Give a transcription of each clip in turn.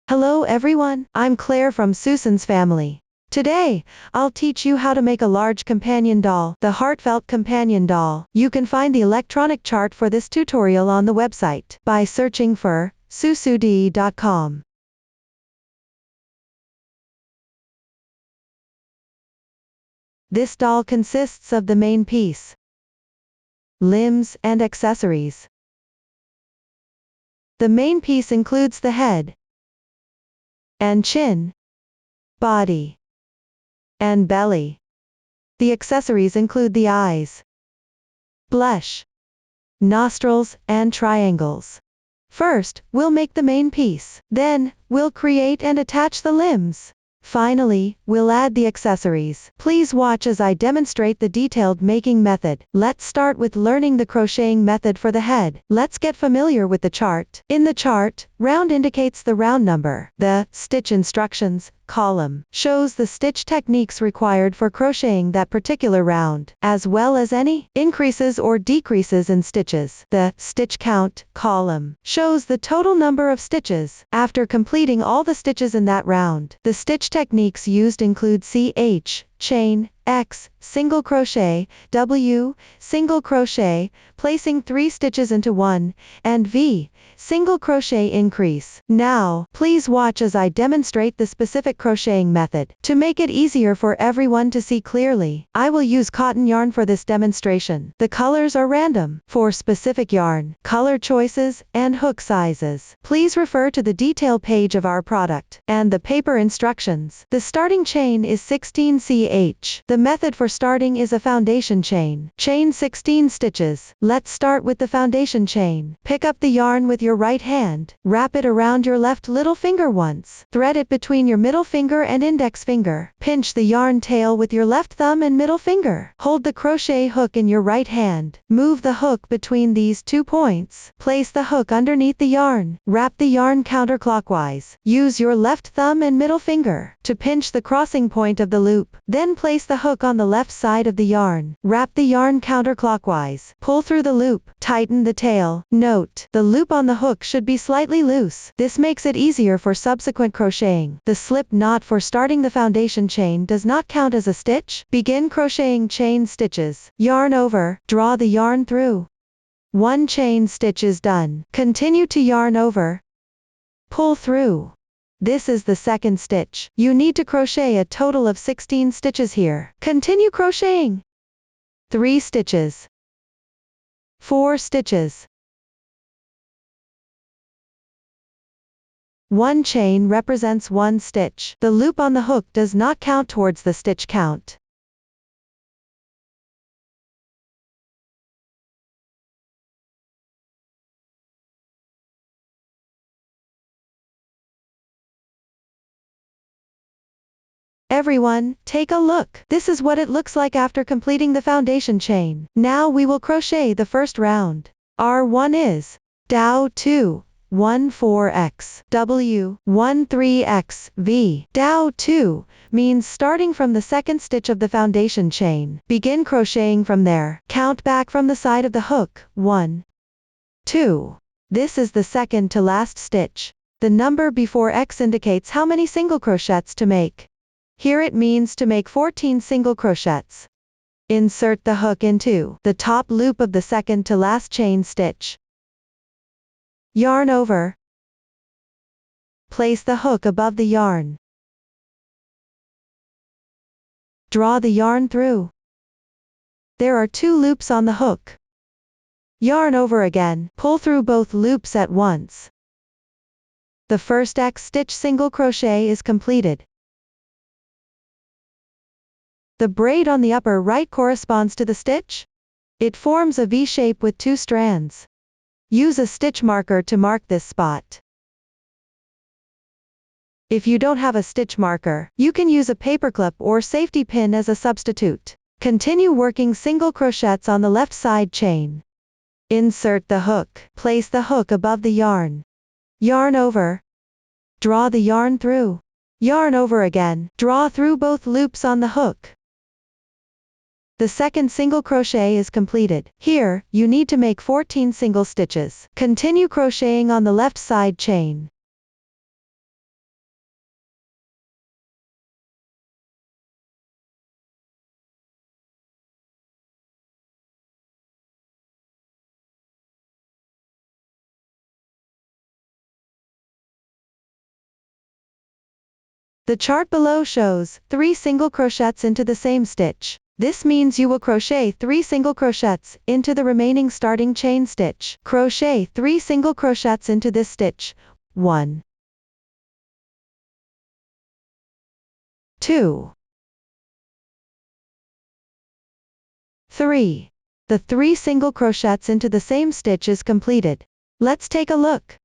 Hello everyone, I'm Claire from Susan's family. Today, I'll teach you how to make a large companion doll, the Heartfelt companion doll. You can find the electronic chart for this tutorial on the website by searching for soso姐.com. This doll consists of the main piece, limbs, and accessories. The main piece includes the head and chin, body, and belly. The accessories include the eyes, blush, nostrils, and triangles. First, we'll make the main piece. Then, we'll create and attach the limbs. Finally, we'll add the accessories. Please watch as I demonstrate the detailed making method. Let's start with learning the crocheting method for the head. Let's get familiar with the chart. In the chart, round indicates the round number. The stitch instructions column shows the stitch techniques required for crocheting that particular round, as well as any increases or decreases in stitches. The stitch count column shows the total number of stitches after completing all the stitches in that round. The stitch techniques used include CH, chain, X, single crochet, W, single crochet, placing 3 stitches into one, and V, single crochet increase. Now, please watch as I demonstrate the specific crocheting method. To make it easier for everyone to see clearly, I will use cotton yarn for this demonstration. The colors are random. For specific yarn, color choices, and hook sizes, please refer to the detail page of our product and the paper instructions. The starting chain is 16 ch. The method for starting is a foundation chain. Chain 16 stitches. Let's start with the foundation chain. Pick up the yarn with your right hand. Wrap it around your left little finger once. Thread it between your middle finger and index finger. Pinch the yarn tail with your left thumb and middle finger. Hold the crochet hook in your right hand. Move the hook between these 2 points. Place the hook underneath the yarn. Wrap the yarn counterclockwise. Use your left thumb and middle finger to pinch the crossing point of the loop. Then place the hook on the left side of the yarn. Wrap the yarn counterclockwise. Pull through the loop. Tighten the tail. Note, the loop on the hook should be slightly loose. This makes it easier for subsequent crocheting. The slip knot for starting the foundation chain does not count as a stitch. Begin crocheting chain stitches. Yarn over. Draw the yarn through. 1 chain stitch is done. Continue to yarn over. Pull through. This is the second stitch. You need to crochet a total of 16 stitches here. Continue crocheting. 3 stitches. 4 stitches. 1 chain represents 1 stitch. The loop on the hook does not count towards the stitch count. Everyone, take a look. This is what it looks like after completing the foundation chain. Now we will crochet the first round. R1 is DOW 2, 14x, W, 13x, V. DOW 2 means starting from the second stitch of the foundation chain. Begin crocheting from there. Count back from the side of the hook. 1, 2. This is the second to last stitch. The number before X indicates how many single crochets to make. Here it means to make 14 single crochets. Insert the hook into the top loop of the second to last chain stitch. Yarn over. Place the hook above the yarn. Draw the yarn through. There are 2 loops on the hook. Yarn over again. Pull through both loops at once. The first X stitch single crochet is completed. The braid on the upper right corresponds to the stitch. It forms a V shape with 2 strands. Use a stitch marker to mark this spot. If you don't have a stitch marker, you can use a paperclip or safety pin as a substitute. Continue working single crochets on the left side chain. Insert the hook. Place the hook above the yarn. Yarn over. Draw the yarn through. Yarn over again. Draw through both loops on the hook. The second single crochet is completed. Here, you need to make 14 single stitches. Continue crocheting on the left side chain. The chart below shows 3 single crochets into the same stitch. This means you will crochet 3 single crochets into the remaining starting chain stitch. Crochet 3 single crochets into this stitch. 1, 2, 3. The 3 single crochets into the same stitch is completed. Let's take a look.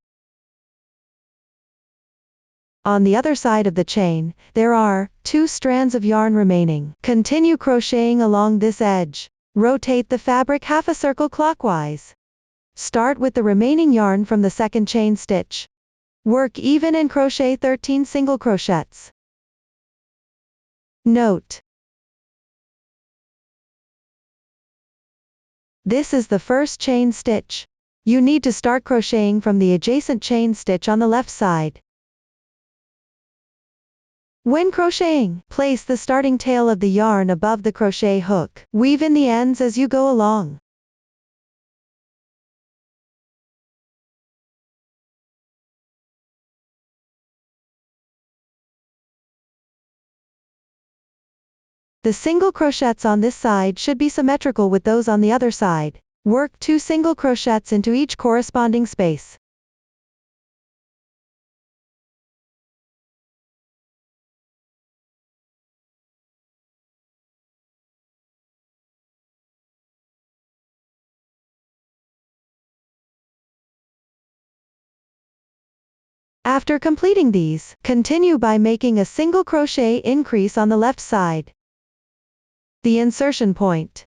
On the other side of the chain, there are 2 strands of yarn remaining. Continue crocheting along this edge. Rotate the fabric half a circle clockwise. Start with the remaining yarn from the second chain stitch. Work even and crochet 13 single crochets. Note: this is the first chain stitch. You need to start crocheting from the adjacent chain stitch on the left side. When crocheting, place the starting tail of the yarn above the crochet hook. Weave in the ends as you go along. The single crochets on this side should be symmetrical with those on the other side. Work 2 single crochets into each corresponding space. After completing these, continue by making a single crochet increase on the left side. The insertion point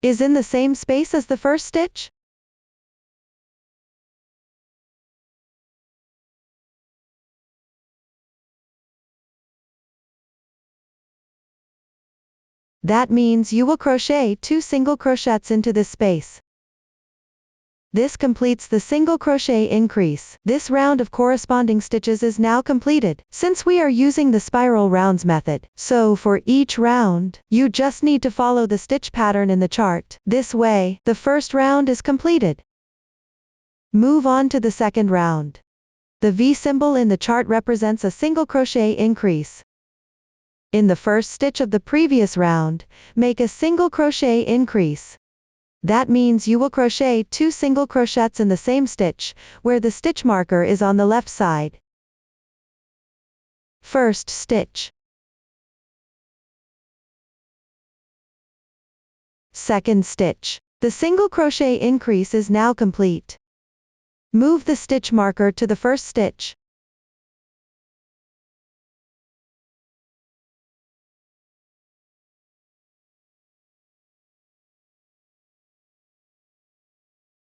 is in the same space as the first stitch. That means you will crochet 2 single crochets into this space. This completes the single crochet increase. This round of corresponding stitches is now completed. Since we are using the spiral rounds method, so for each round, you just need to follow the stitch pattern in the chart. This way, the first round is completed. Move on to the second round. The V symbol in the chart represents a single crochet increase. In the first stitch of the previous round, make a single crochet increase. That means you will crochet 2 single crochets in the same stitch, where the stitch marker is on the left side. First stitch. Second stitch. The single crochet increase is now complete. Move the stitch marker to the first stitch.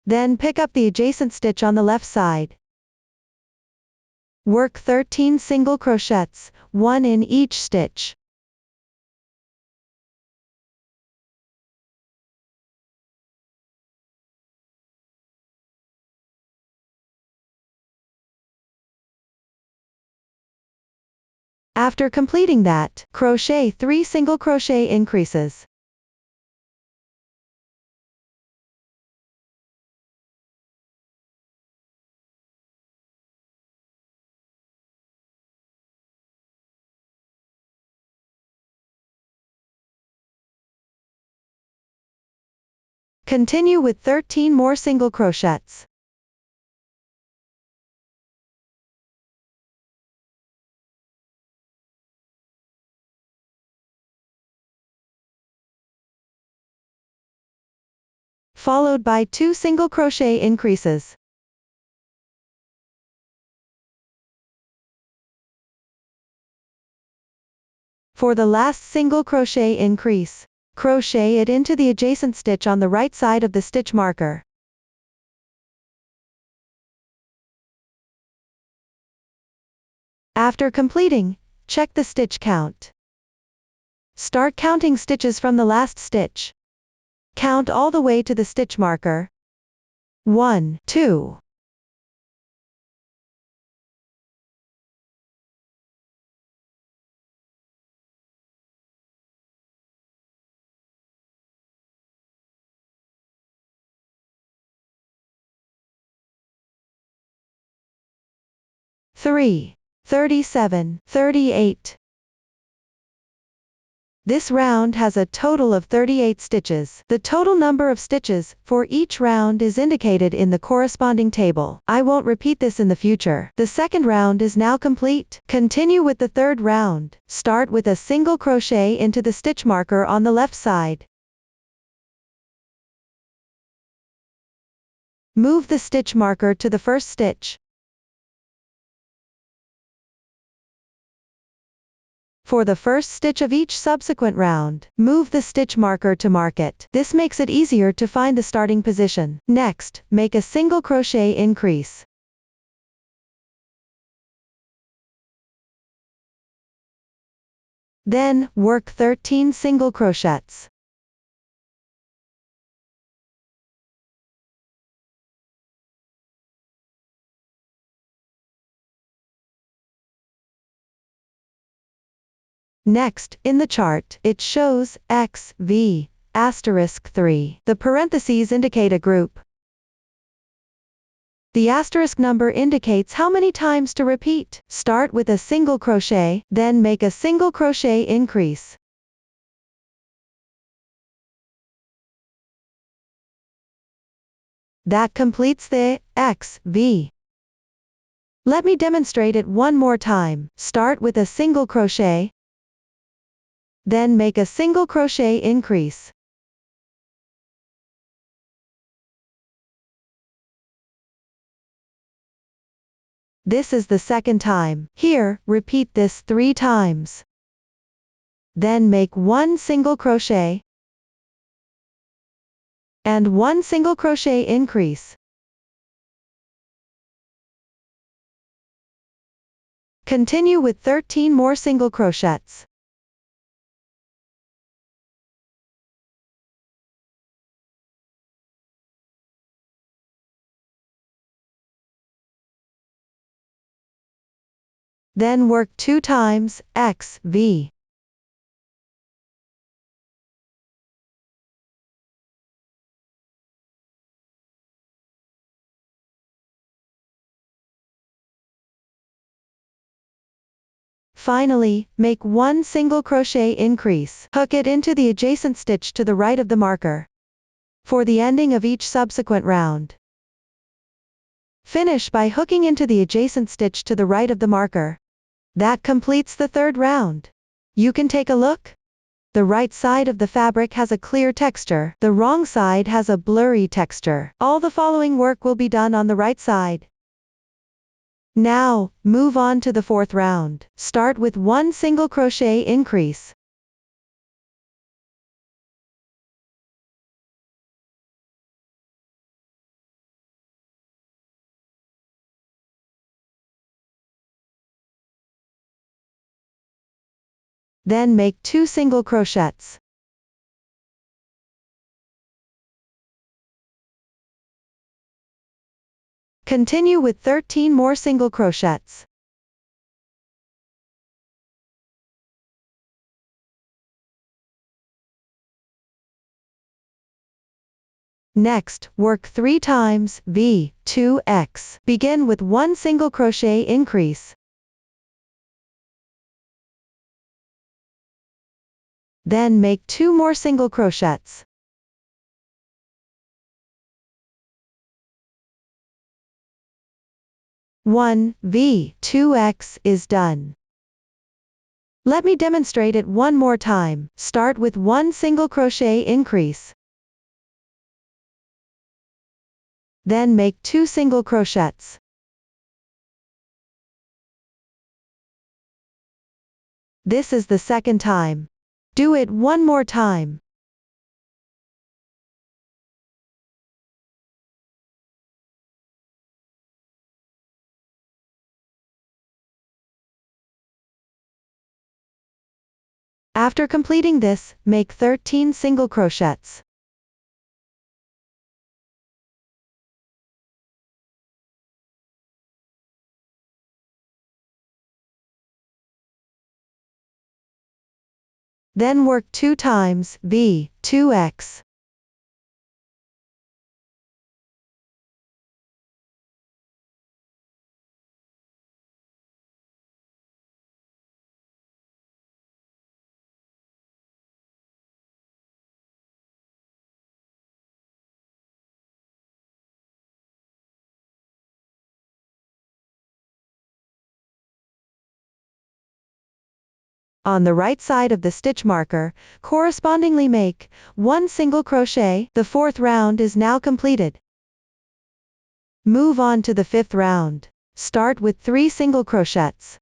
Then pick up the adjacent stitch on the left side. Work 13 single crochets, 1 in each stitch. After completing that, crochet 3 single crochet increases. Continue with 13 more single crochets. Followed by 2 single crochet increases. For the last single crochet increase, crochet it into the adjacent stitch on the right side of the stitch marker. After completing, check the stitch count. Start counting stitches from the last stitch. Count all the way to the stitch marker. 1, 2. Three. 37, 38. This round has a total of 38 stitches. The total number of stitches for each round is indicated in the corresponding table. I won't repeat this in the future. The second round is now complete. Continue with the third round. Start with a single crochet into the stitch marker on the left side. Move the stitch marker to the first stitch. For the first stitch of each subsequent round, move the stitch marker to mark it. This makes it easier to find the starting position. Next, make a single crochet increase. Then, work 13 single crochets. Next, in the chart, it shows XV*3. The parentheses indicate a group. The asterisk number indicates how many times to repeat. Start with a single crochet, then make a single crochet increase. That completes the XV. Let me demonstrate it one more time. Start with a single crochet, then make a single crochet increase. This is the second time. Here, repeat this 3 times. Then make 1 single crochet and 1 single crochet increase. Continue with 13 more single crochets. Then work 2 times XV. Finally, make 1 single crochet increase. Hook it into the adjacent stitch to the right of the marker. For the ending of each subsequent round, finish by hooking into the adjacent stitch to the right of the marker. That completes the third round. You can take a look. The right side of the fabric has a clear texture. The wrong side has a blurry texture. All the following work will be done on the right side. Now, move on to the fourth round. Start with 1 single crochet increase. Then make 2 single crochets. Continue with 13 more single crochets. Next, work 3 times V2X. Begin with 1 single crochet increase. Then make 2 more single crochets. One V2X is done. Let me demonstrate it one more time. Start with 1 single crochet increase. Then make 2 single crochets. This is the second time. Do it one more time. After completing this, make 13 single crochets. Then work 2 times V2X. On the right side of the stitch marker, correspondingly make 1 single crochet. The 4th round is now completed. Move on to the 5th round. Start with 3 single crochets.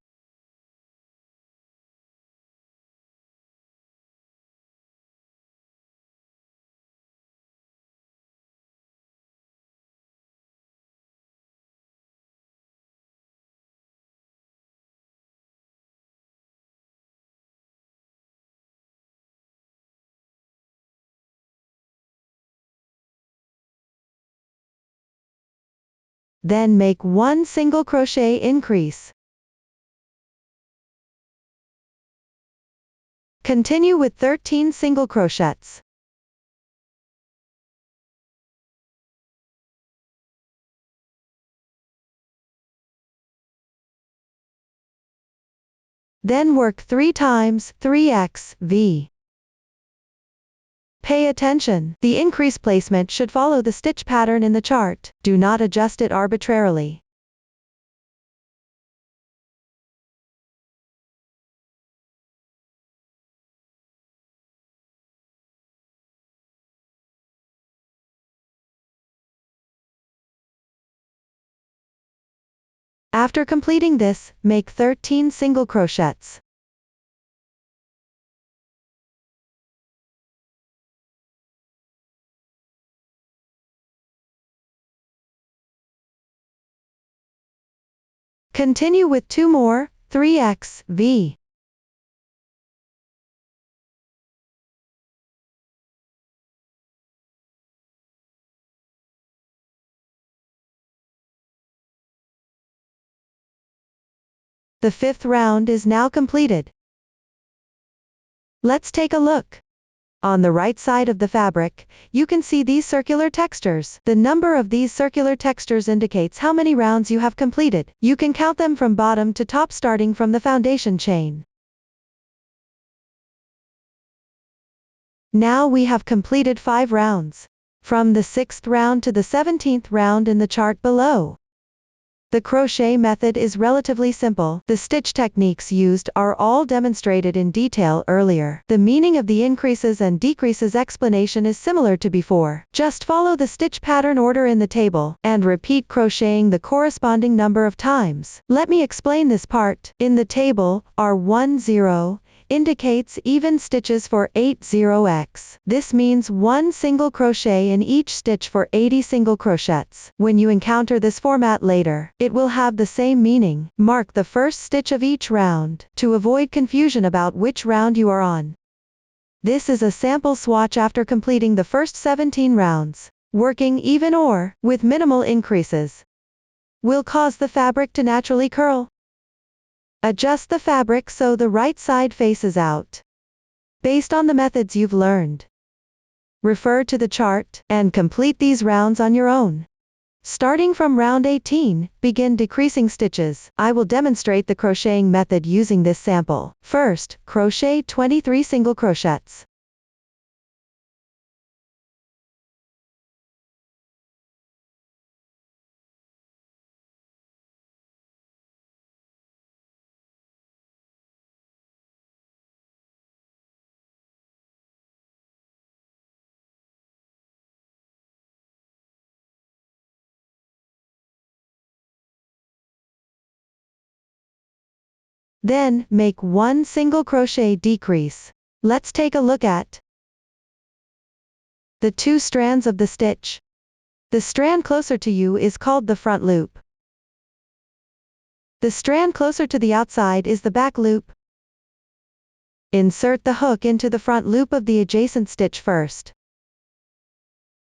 Then make 1 single crochet increase. Continue with 13 single crochets. Then work 3 times 3x V. Pay attention, the increase placement should follow the stitch pattern in the chart. Do not adjust it arbitrarily. After completing this, make 13 single crochets. Continue with 2 more, 3x V. The 5th round is now completed. Let's take a look. On the right side of the fabric, you can see these circular textures. The number of these circular textures indicates how many rounds you have completed. You can count them from bottom to top starting from the foundation chain. Now we have completed 5 rounds. From the 6th round to the 17th round in the chart below. The crochet method is relatively simple. The stitch techniques used are all demonstrated in detail earlier. The meaning of the increases and decreases explanation is similar to before. Just follow the stitch pattern order in the table, and repeat crocheting the corresponding number of times. Let me explain this part. In the table, R10 indicates even stitches for 80x. This means 1 single crochet in each stitch for 80 single crochets. When you encounter this format later, it will have the same meaning. Mark the first stitch of each round, to avoid confusion about which round you are on. This is a sample swatch after completing the first 17 rounds. Working even or, with minimal increases, will cause the fabric to naturally curl. Adjust the fabric so the right side faces out. Based on the methods you've learned. Refer to the chart, and complete these rounds on your own. Starting from round 18, begin decreasing stitches. I will demonstrate the crocheting method using this sample. First, crochet 23 single crochets. Then, make 1 single crochet decrease. Let's take a look at the 2 strands of the stitch. The strand closer to you is called the front loop. The strand closer to the outside is the back loop. Insert the hook into the front loop of the adjacent stitch first.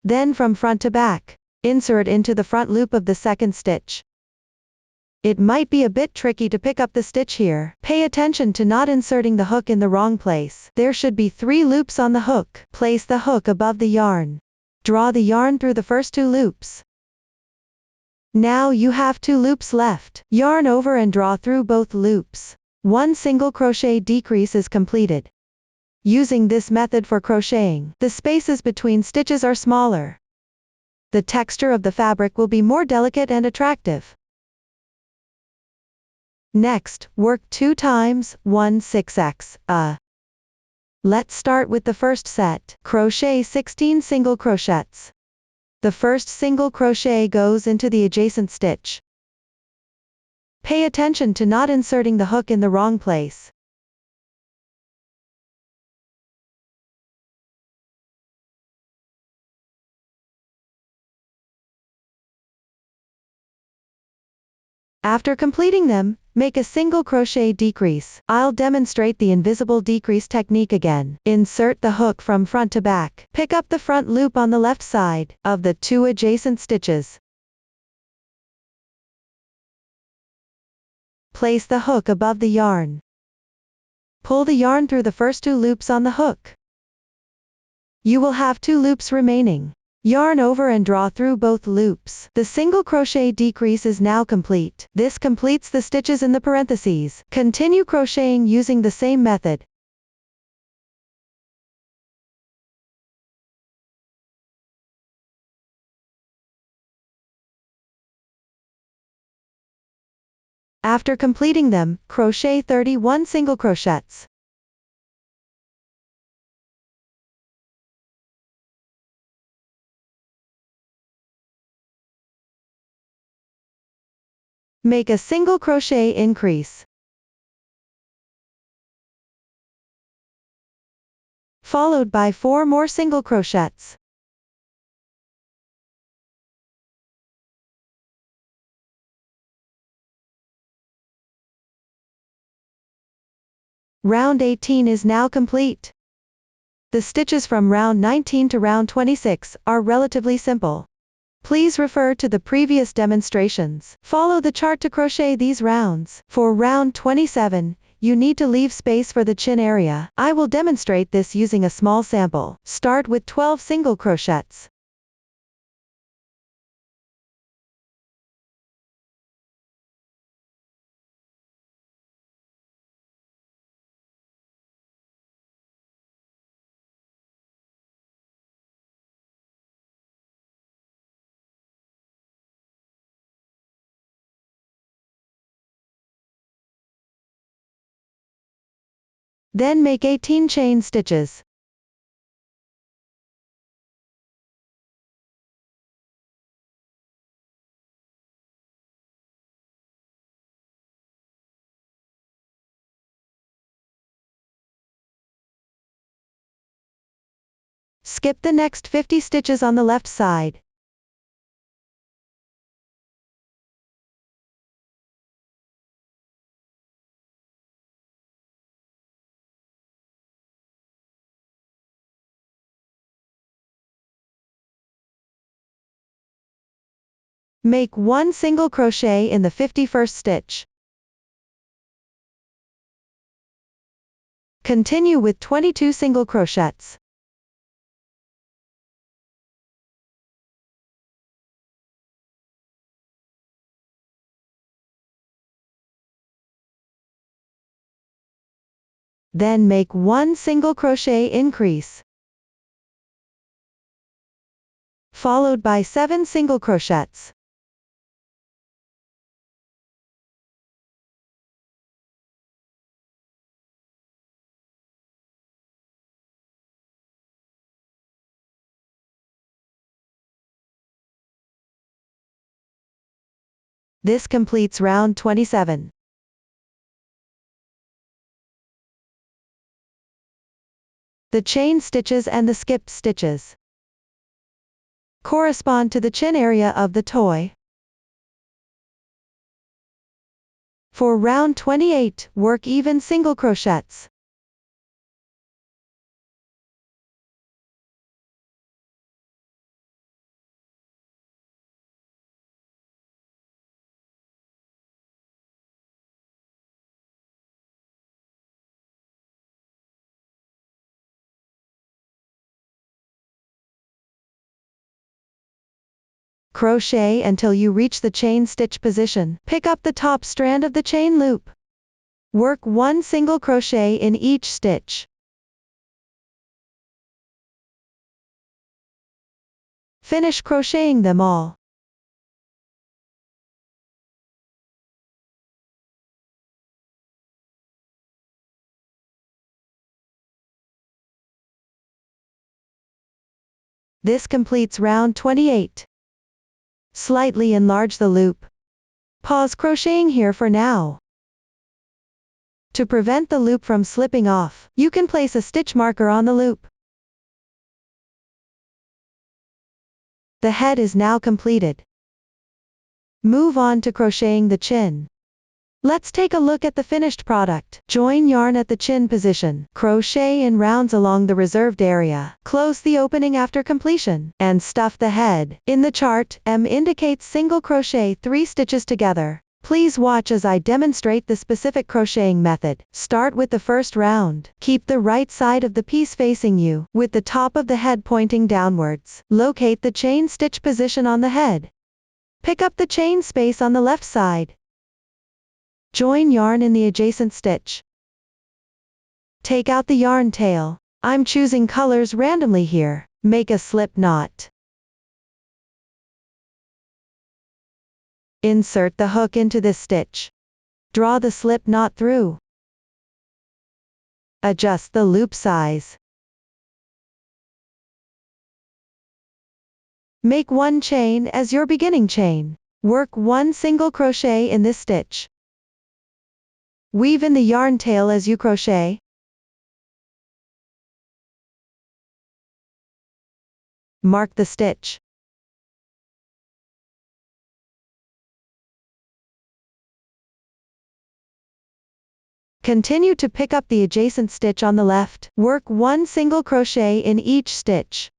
Then from front to back, insert into the front loop of the second stitch. It might be a bit tricky to pick up the stitch here. Pay attention to not inserting the hook in the wrong place. There should be 3 loops on the hook. Place the hook above the yarn. Draw the yarn through the first 2 loops. Now you have 2 loops left. Yarn over and draw through both loops. 1 single crochet decrease is completed. Using this method for crocheting, the spaces between stitches are smaller. The texture of the fabric will be more delicate and attractive. Next, work 2 times 1 6x. Let's start with the first set. Crochet 16 single crochets. The first single crochet goes into the adjacent stitch. Pay attention to not inserting the hook in the wrong place. After completing them, make a single crochet decrease. I'll demonstrate the invisible decrease technique again. Insert the hook from front to back. Pick up the front loop on the left side of the 2 adjacent stitches. Place the hook above the yarn. Pull the yarn through the first 2 loops on the hook. You will have 2 loops remaining. Yarn over and draw through both loops. The single crochet decrease is now complete. This completes the stitches in the parentheses. Continue crocheting using the same method. After completing them, crochet 31 single crochets. Make a single crochet increase, followed by 4 more single crochets. Round 18 is now complete. The stitches from round 19 to round 26 are relatively simple. Please refer to the previous demonstrations. Follow the chart to crochet these rounds. For round 27, you need to leave space for the chin area. I will demonstrate this using a small sample. Start with 12 single crochets. Then make 18 chain stitches. Skip the next 50 stitches on the left side. Make 1 single crochet in the 51st stitch. Continue with 22 single crochets. Then make 1 single crochet increase, followed by 7 single crochets. This completes round 27. The chain stitches and the skipped stitches correspond to the chin area of the toy. For round 28, work even single crochets. Crochet until you reach the chain stitch position. Pick up the top strand of the chain loop. Work 1 single crochet in each stitch. Finish crocheting them all. This completes round 28. Slightly enlarge the loop. Pause crocheting here for now. To prevent the loop from slipping off, you can place a stitch marker on the loop. The head is now completed. Move on to crocheting the chin. Let's take a look at the finished product. Join yarn at the chin position. Crochet in rounds along the reserved area. Close the opening after completion. And stuff the head. In the chart, M indicates single crochet 3 stitches together. Please watch as I demonstrate the specific crocheting method. Start with the first round. Keep the right side of the piece facing you, with the top of the head pointing downwards. Locate the chain stitch position on the head. Pick up the chain space on the left side. Join yarn in the adjacent stitch. Take out the yarn tail. I'm choosing colors randomly here. Make a slip knot. Insert the hook into this stitch. Draw the slip knot through. Adjust the loop size. Make 1 chain as your beginning chain. Work 1 single crochet in this stitch. Weave in the yarn tail as you crochet. Mark the stitch. Continue to pick up the adjacent stitch on the left. Work 1 single crochet in each stitch.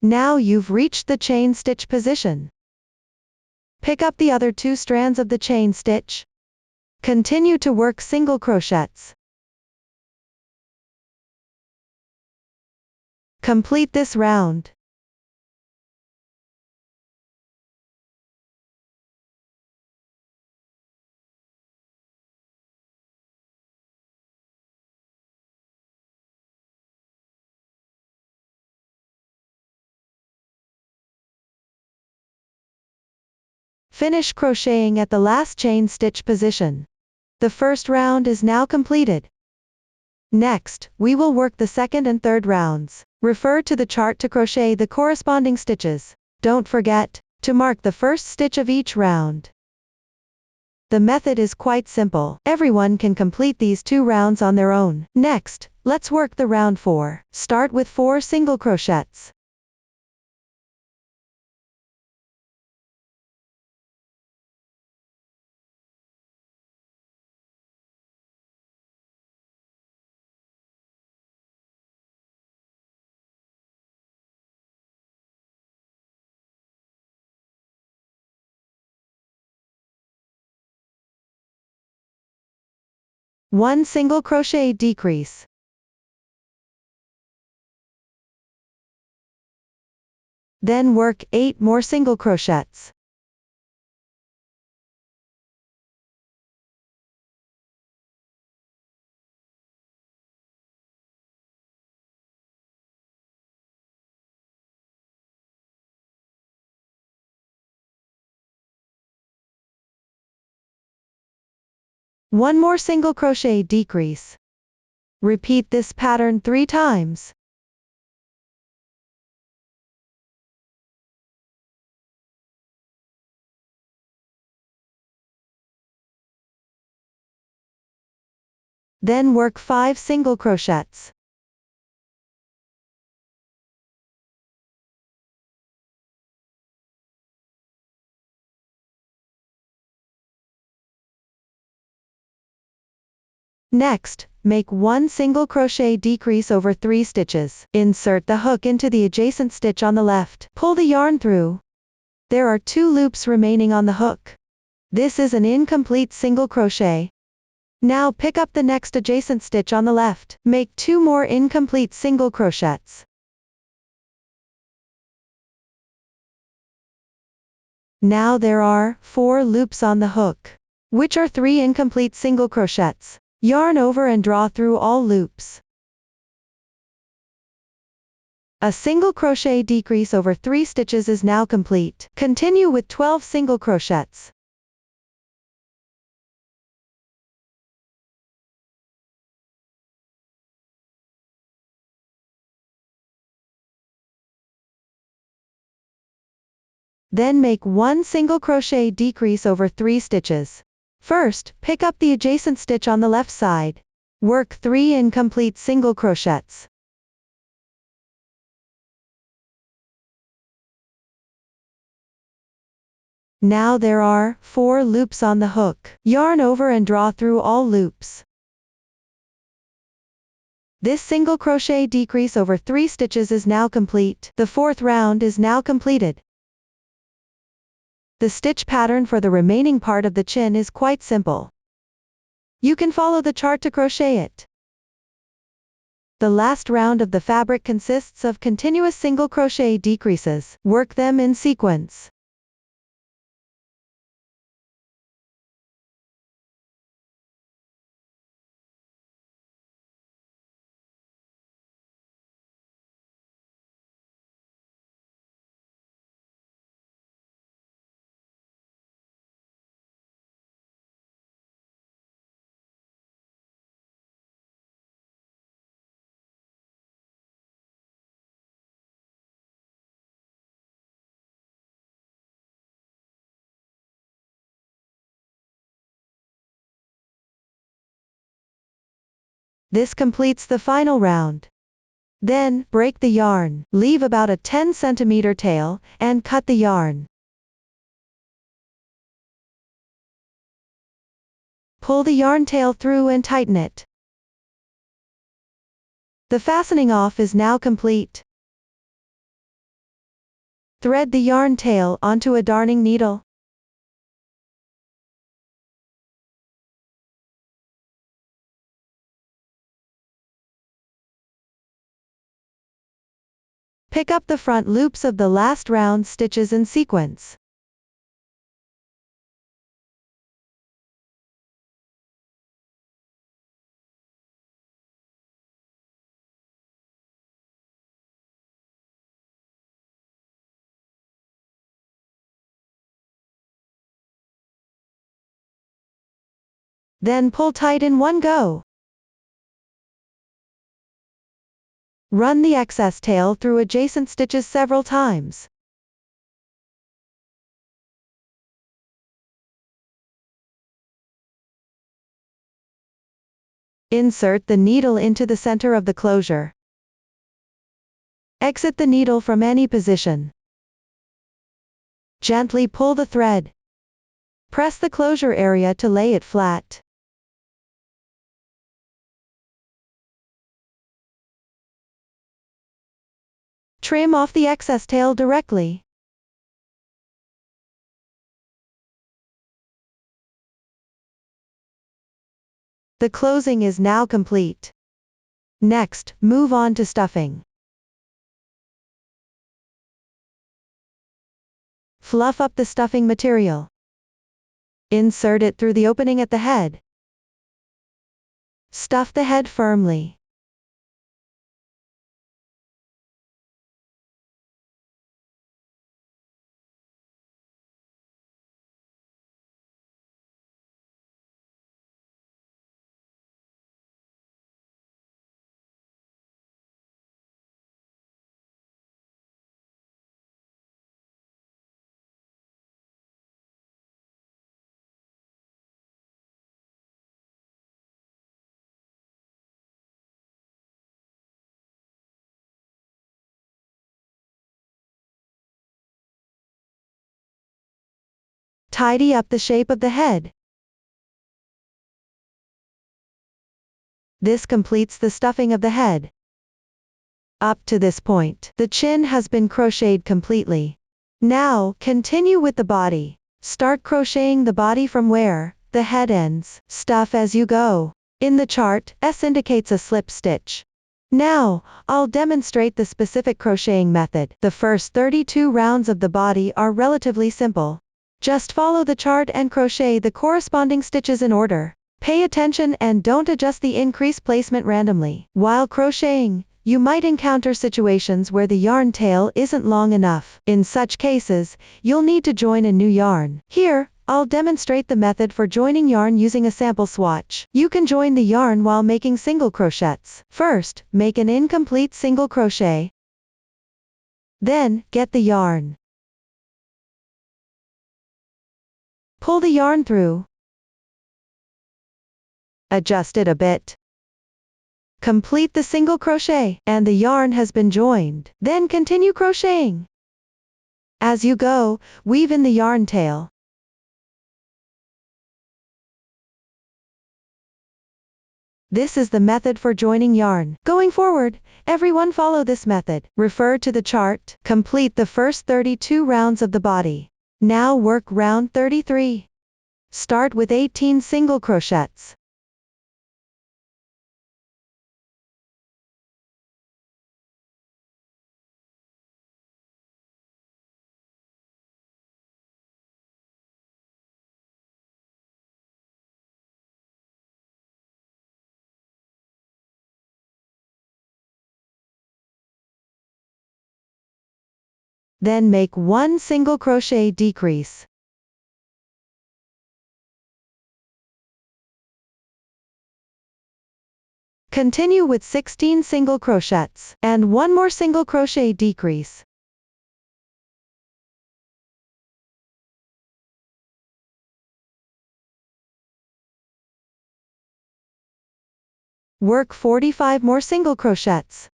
Now you've reached the chain stitch position. Pick up the other 2 strands of the chain stitch. Continue to work single crochets. Complete this round. Finish crocheting at the last chain stitch position. The first round is now completed. Next, we will work the second and third rounds. Refer to the chart to crochet the corresponding stitches. Don't forget to mark the first stitch of each round. The method is quite simple. Everyone can complete these 2 rounds on their own. Next, let's work the round 4. Start with 4 single crochets. One single crochet decrease. Then work 8 more single crochets. One more single crochet decrease. Repeat this pattern 3 times. Then work 5 single crochets. Next, make 1 single crochet decrease over 3 stitches. Insert the hook into the adjacent stitch on the left. Pull the yarn through. There are 2 loops remaining on the hook. This is an incomplete single crochet. Now pick up the next adjacent stitch on the left. Make 2 more incomplete single crochets. Now there are 4 loops on the hook, which are 3 incomplete single crochets. Yarn over and draw through all loops. A single crochet decrease over 3 stitches is now complete. Continue with 12 single crochets. Then make 1 single crochet decrease over 3 stitches. First, pick up the adjacent stitch on the left side. Work 3 incomplete single crochets. Now there are 4 loops on the hook. Yarn over and draw through all loops. This single crochet decrease over 3 stitches is now complete. The 4th round is now completed. The stitch pattern for the remaining part of the chin is quite simple. You can follow the chart to crochet it. The last round of the fabric consists of continuous single crochet decreases. Work them in sequence. This completes the final round. Then, break the yarn, leave about a 10 cm tail, and cut the yarn. Pull the yarn tail through and tighten it. The fastening off is now complete. Thread the yarn tail onto a darning needle. Pick up the front loops of the last round stitches in sequence. Then pull tight in one go. Run the excess tail through adjacent stitches several times. Insert the needle into the center of the closure. Exit the needle from any position. Gently pull the thread. Press the closure area to lay it flat. Trim off the excess tail directly. The closing is now complete. Next, move on to stuffing. Fluff up the stuffing material. Insert it through the opening at the head. Stuff the head firmly. Tidy up the shape of the head. This completes the stuffing of the head. Up to this point, the chin has been crocheted completely. Now, continue with the body. Start crocheting the body from where the head ends. Stuff as you go. In the chart, S indicates a slip stitch. Now, I'll demonstrate the specific crocheting method. The first 32 rounds of the body are relatively simple. Just follow the chart and crochet the corresponding stitches in order. Pay attention and don't adjust the increase placement randomly. While crocheting, you might encounter situations where the yarn tail isn't long enough. In such cases, you'll need to join a new yarn. Here, I'll demonstrate the method for joining yarn using a sample swatch. You can join the yarn while making single crochets. First, make an incomplete single crochet. Then, get the yarn. Pull the yarn through. Adjust it a bit. Complete the single crochet, and the yarn has been joined. Then continue crocheting. As you go, weave in the yarn tail. This is the method for joining yarn. Going forward, everyone follow this method. Refer to the chart. Complete the first 32 rounds of the body. Now work round 33. Start with 18 single crochets. Then make one single crochet decrease. Continue with 16 single crochets, and one more single crochet decrease. Work 45 more single crochets.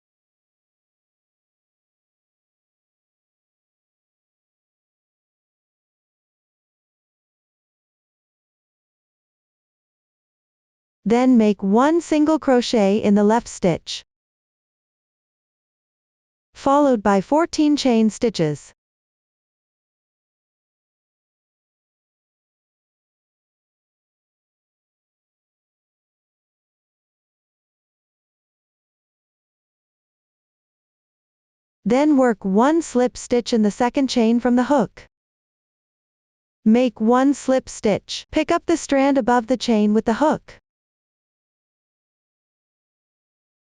Then make one single crochet in the left stitch, followed by 14 chain stitches. Then work one slip stitch in the second chain from the hook. Make one slip stitch. Pick up the strand above the chain with the hook.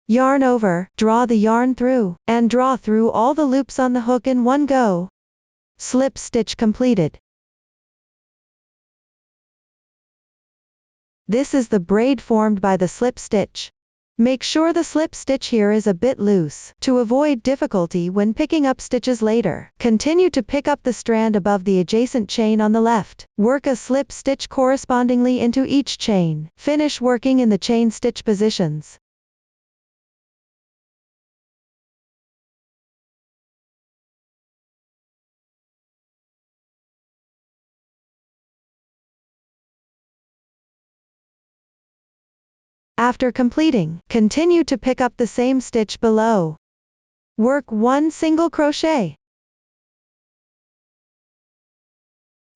Yarn over, draw the yarn through, and draw through all the loops on the hook in one go. Slip stitch completed. This is the braid formed by the slip stitch. Make sure the slip stitch here is a bit loose, to avoid difficulty when picking up stitches later. Continue to pick up the strand above the adjacent chain on the left. Work a slip stitch correspondingly into each chain. Finish working in the chain stitch positions. After completing, continue to pick up the same stitch below. Work one single crochet.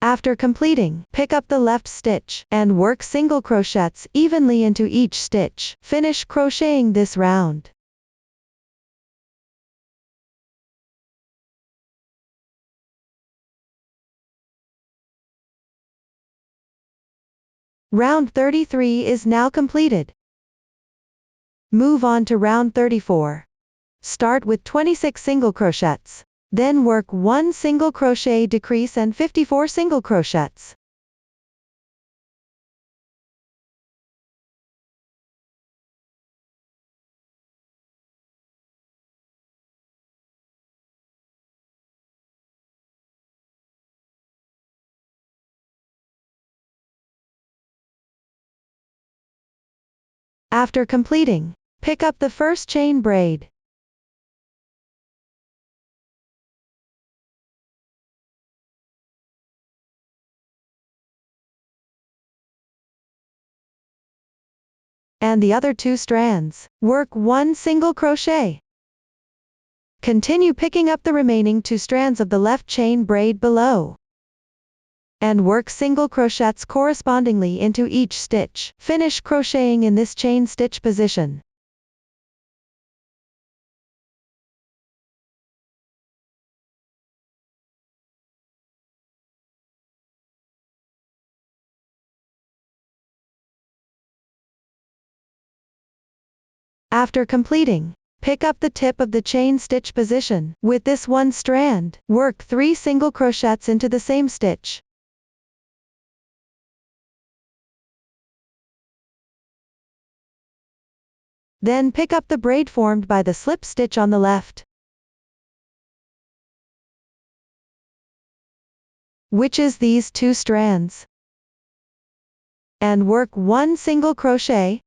After completing, pick up the left stitch, and work single crochets evenly into each stitch. Finish crocheting this round. Round 33 is now completed. Move on to round 34. Start with 26 single crochets. Then work one single crochet decrease and 54 single crochets. After completing, pick up the first chain braid. And the other two strands. Work one single crochet. Continue picking up the remaining two strands of the left chain braid below. And work single crochets correspondingly into each stitch. Finish crocheting in this chain stitch position. After completing, Pick up the tip of the chain stitch position. With this one strand, work 3 single crochets into the same stitch. Then pick up the braid formed by the slip stitch on the left, which is these 2 strands, and work 1 single crochet.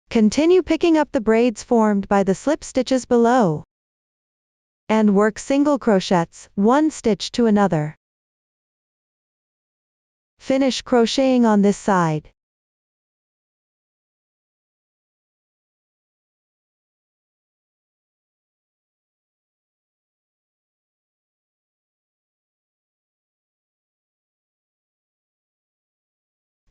Continue picking up the braids formed by the slip stitches below, and work single crochets, 1 stitch to another. Finish crocheting on this side.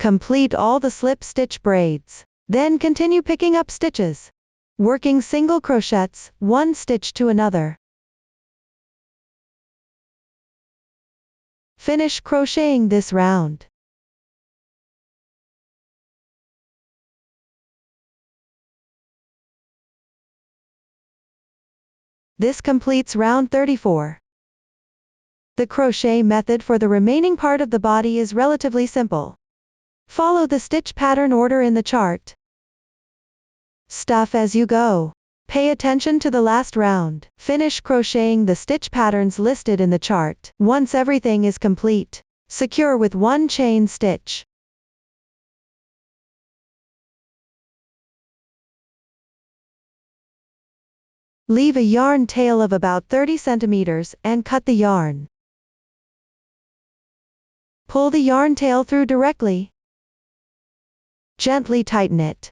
Complete all the slip stitch braids. Then continue picking up stitches, working single crochets, 1 stitch to another. Finish crocheting this round. This completes round 34. The crochet method for the remaining part of the body is relatively simple. Follow the stitch pattern order in the chart. Stuff as you go. Pay attention to the last round. Finish crocheting the stitch patterns listed in the chart. Once everything is complete, secure with 1 chain stitch. Leave a yarn tail of about 30 centimeters and cut the yarn. Pull the yarn tail through directly. Gently tighten it.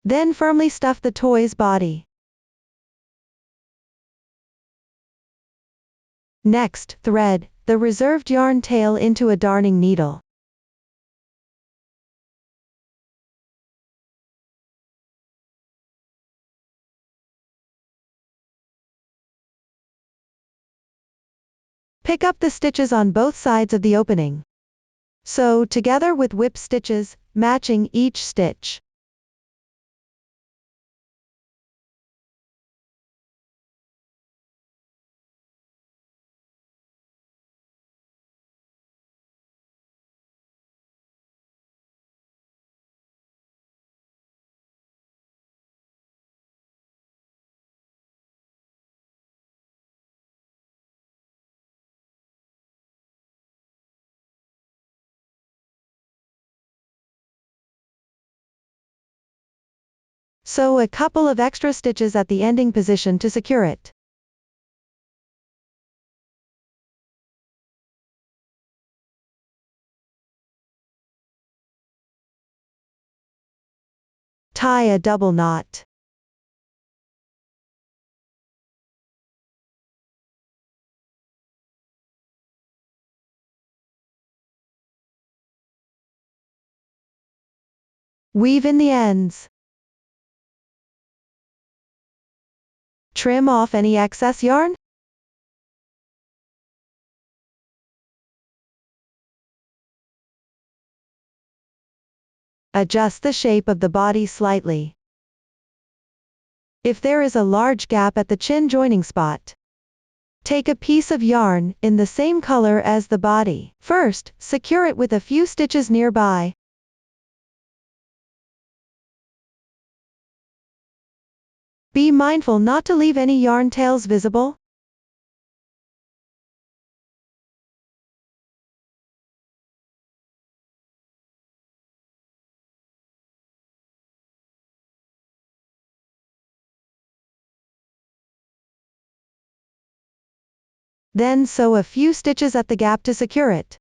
Then firmly stuff the toy's body. Next, thread the reserved yarn tail into a darning needle. Pick up the stitches on both sides of the opening. Sew together with whip stitches, matching each stitch. Sew a couple of extra stitches at the ending position to secure it. Tie a double knot. Weave in the ends. Trim off any excess yarn. Adjust the shape of the body slightly. If there is a large gap at the chin joining spot, take a piece of yarn in the same color as the body. First, secure it with a few stitches nearby. Be mindful not to leave any yarn tails visible. Then sew a few stitches at the gap to secure it.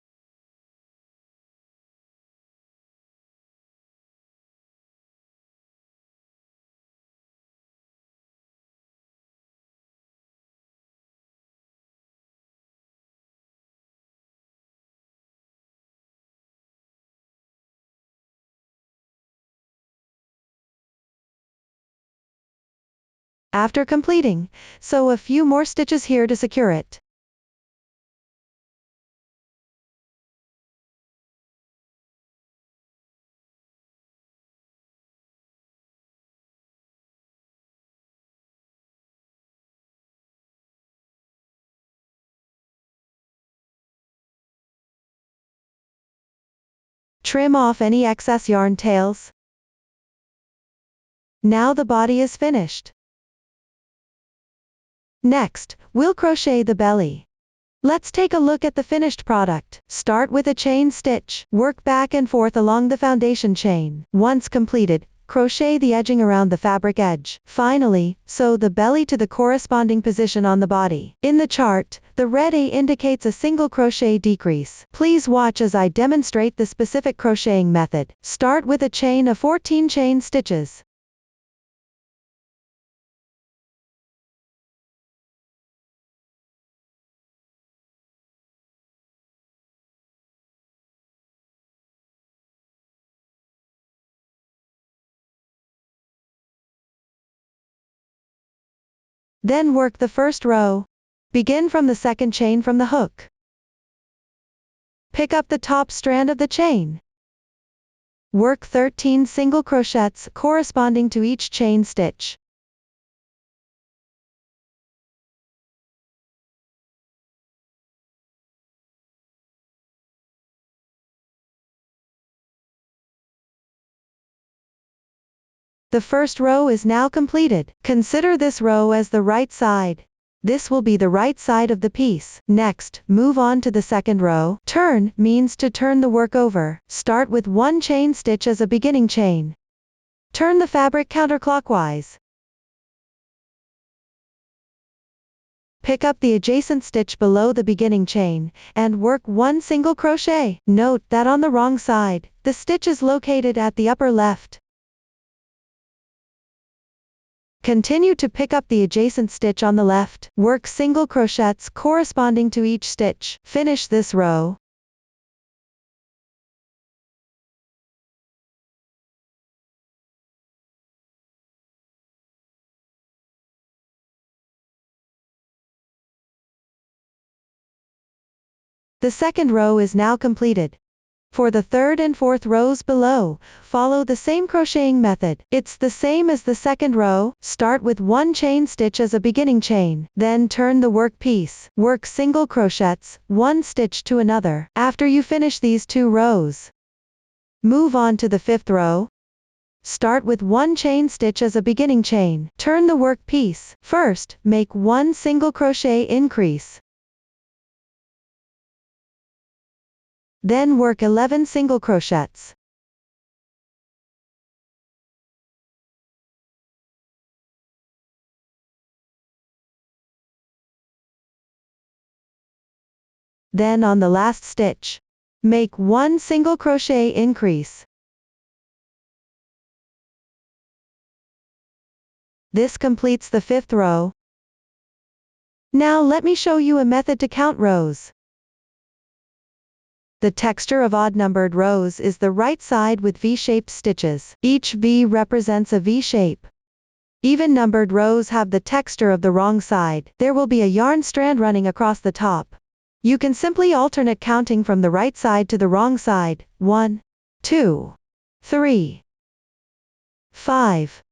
After completing, sew a few more stitches here to secure it. Trim off any excess yarn tails. Now the body is finished. Next, we'll crochet the belly. Let's take a look at the finished product. Start with a chain stitch. Work back and forth along the foundation chain. Once completed, crochet the edging around the fabric edge. Finally, sew the belly to the corresponding position on the body. In the chart, the red A indicates a single crochet decrease. Please watch as I demonstrate the specific crocheting method. Start with a chain of 14 chain stitches. Then work the first row. Begin from the second chain from the hook. Pick up the top strand of the chain. Work 13 single crochets corresponding to each chain stitch. The first row is now completed. Consider this row as the right side. This will be the right side of the piece. Next, move on to the second row. Turn means to turn the work over. Start with one chain stitch as a beginning chain. Turn the fabric counterclockwise. Pick up the adjacent stitch below the beginning chain, and work one single crochet. Note that on the wrong side, the stitch is located at the upper left. Continue to pick up the adjacent stitch on the left. Work single crochets corresponding to each stitch. Finish this row. The second row is now completed. For the third and fourth rows below, follow the same crocheting method. It's the same as the second row. Start with one chain stitch as a beginning chain. Then turn the work piece. Work single crochets, one stitch to another. After you finish these 2 rows, move on to the 5th row. Start with one chain stitch as a beginning chain. Turn the work piece. First, make one single crochet increase. Then work 11 single crochets. Then on the last stitch, make one single crochet increase. This completes the 5th row. Now let me show you a method to count rows. The texture of odd-numbered rows is the right side with V-shaped stitches. Each V represents a V shape. Even-numbered rows have the texture of the wrong side. There will be a yarn strand running across the top. You can simply alternate counting from the right side to the wrong side. 1, 2, 3, 5.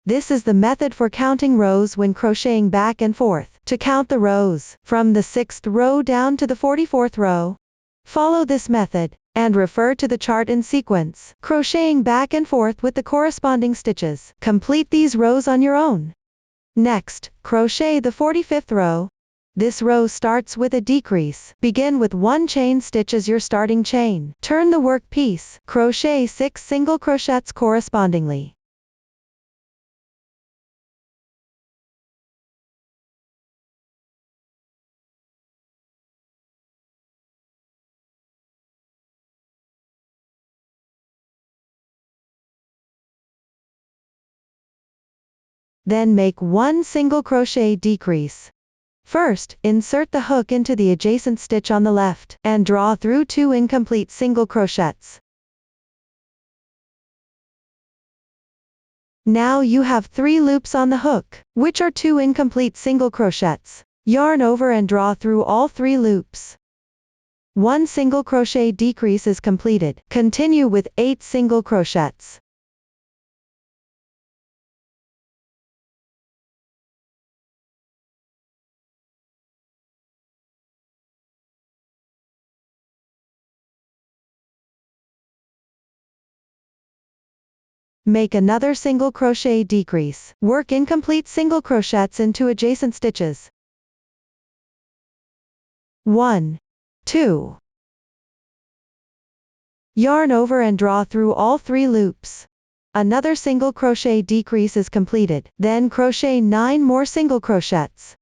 This is the method for counting rows when crocheting back and forth. To count the rows, from the 6th row down to the 44th row, follow this method, and refer to the chart in sequence, crocheting back and forth with the corresponding stitches. Complete these rows on your own. Next, crochet the 45th row. This row starts with a decrease. Begin with one chain stitch as your starting chain. Turn the work piece. Crochet 6 single crochets correspondingly. Then make one single crochet decrease. First, insert the hook into the adjacent stitch on the left, and draw through 2 incomplete single crochets. Now you have 3 loops on the hook, which are 2 incomplete single crochets. Yarn over and draw through all 3 loops. 1 single crochet decrease is completed. Continue with 8 single crochets. Make another single crochet decrease. Work incomplete single crochets into adjacent stitches. 1, 2. Yarn over and draw through all 3 loops. Another single crochet decrease is completed, then crochet 9 more single crochets.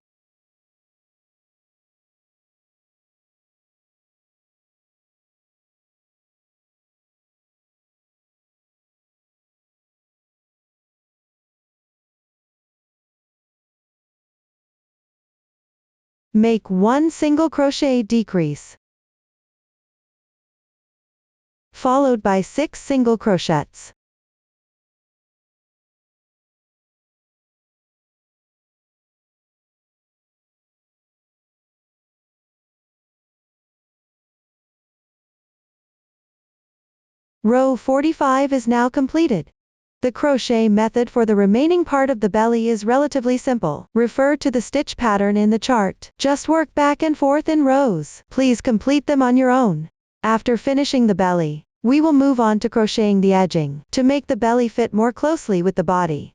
Make 1 single crochet decrease, followed by 6 single crochets. Row 45 is now completed. The crochet method for the remaining part of the belly is relatively simple. Refer to the stitch pattern in the chart. Just work back and forth in rows. Please complete them on your own. After finishing the belly, we will move on to crocheting the edging to make the belly fit more closely with the body.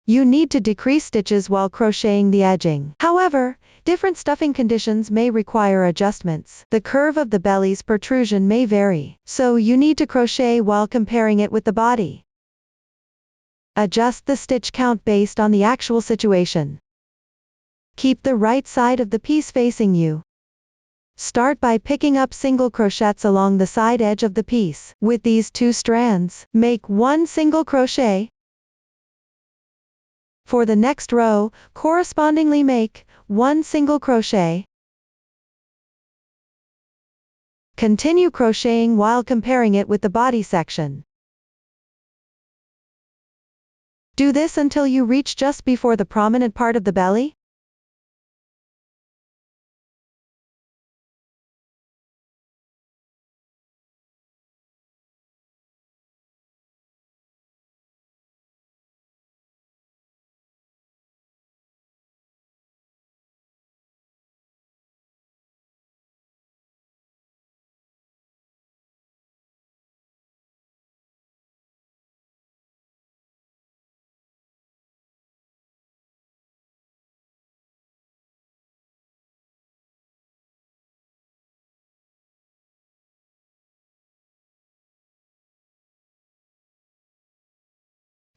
You need to decrease stitches while crocheting the edging. However, different stuffing conditions may require adjustments. The curve of the belly's protrusion may vary, so you need to crochet while comparing it with the body. Adjust the stitch count based on the actual situation. Keep the right side of the piece facing you. Start by picking up single crochets along the side edge of the piece. With these 2 strands, make 1 single crochet. For the next row, correspondingly make 1 single crochet. Continue crocheting while comparing it with the body section. Do this until you reach just before the prominent part of the belly.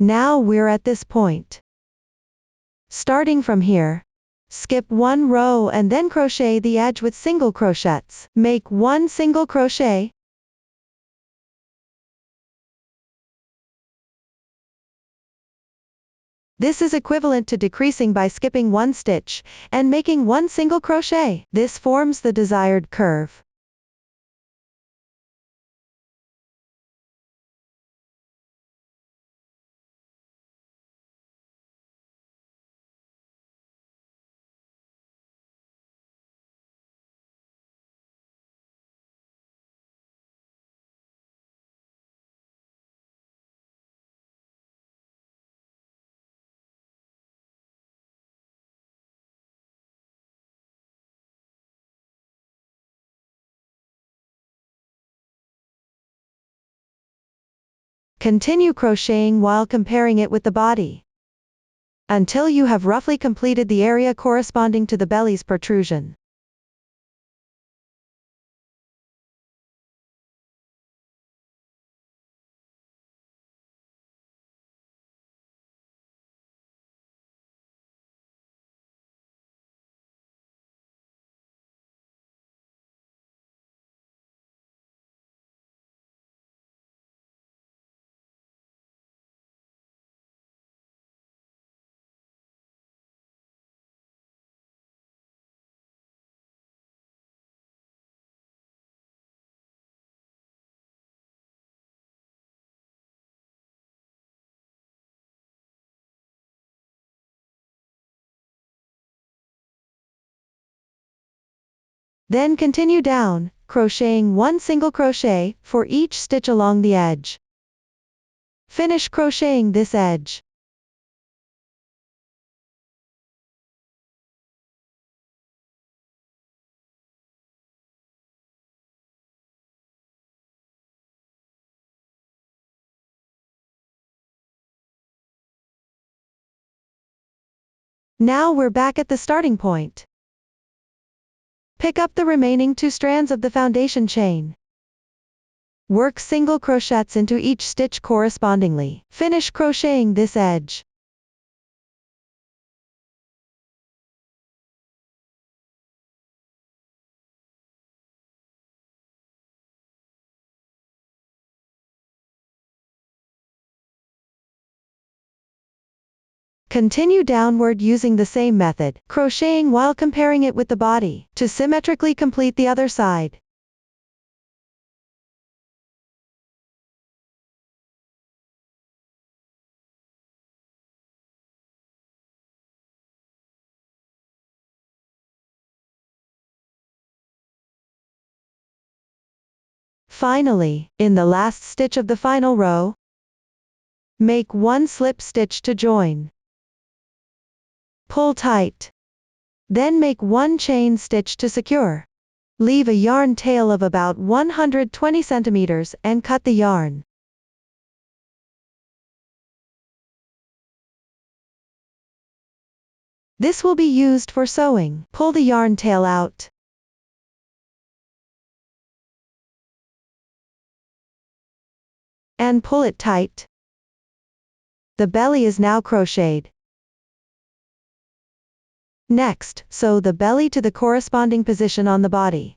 Now we're at this point. Starting from here, skip 1 row and then crochet the edge with single crochets. Make 1 single crochet. This is equivalent to decreasing by skipping 1 stitch and making 1 single crochet. This forms the desired curve. Continue crocheting while comparing it with the body, until you have roughly completed the area corresponding to the belly's protrusion. Then continue down, crocheting 1 single crochet for each stitch along the edge. Finish crocheting this edge. Now we're back at the starting point. Pick up the remaining 2 strands of the foundation chain. Work single crochets into each stitch correspondingly. Finish crocheting this edge. Continue downward using the same method, crocheting while comparing it with the body, to symmetrically complete the other side. Finally, in the last stitch of the final row, make 1 slip stitch to join. Pull tight. Then make 1 chain stitch to secure. Leave a yarn tail of about 120 centimeters and cut the yarn. This will be used for sewing. Pull the yarn tail out. And pull it tight. The belly is now crocheted. Next, sew the belly to the corresponding position on the body.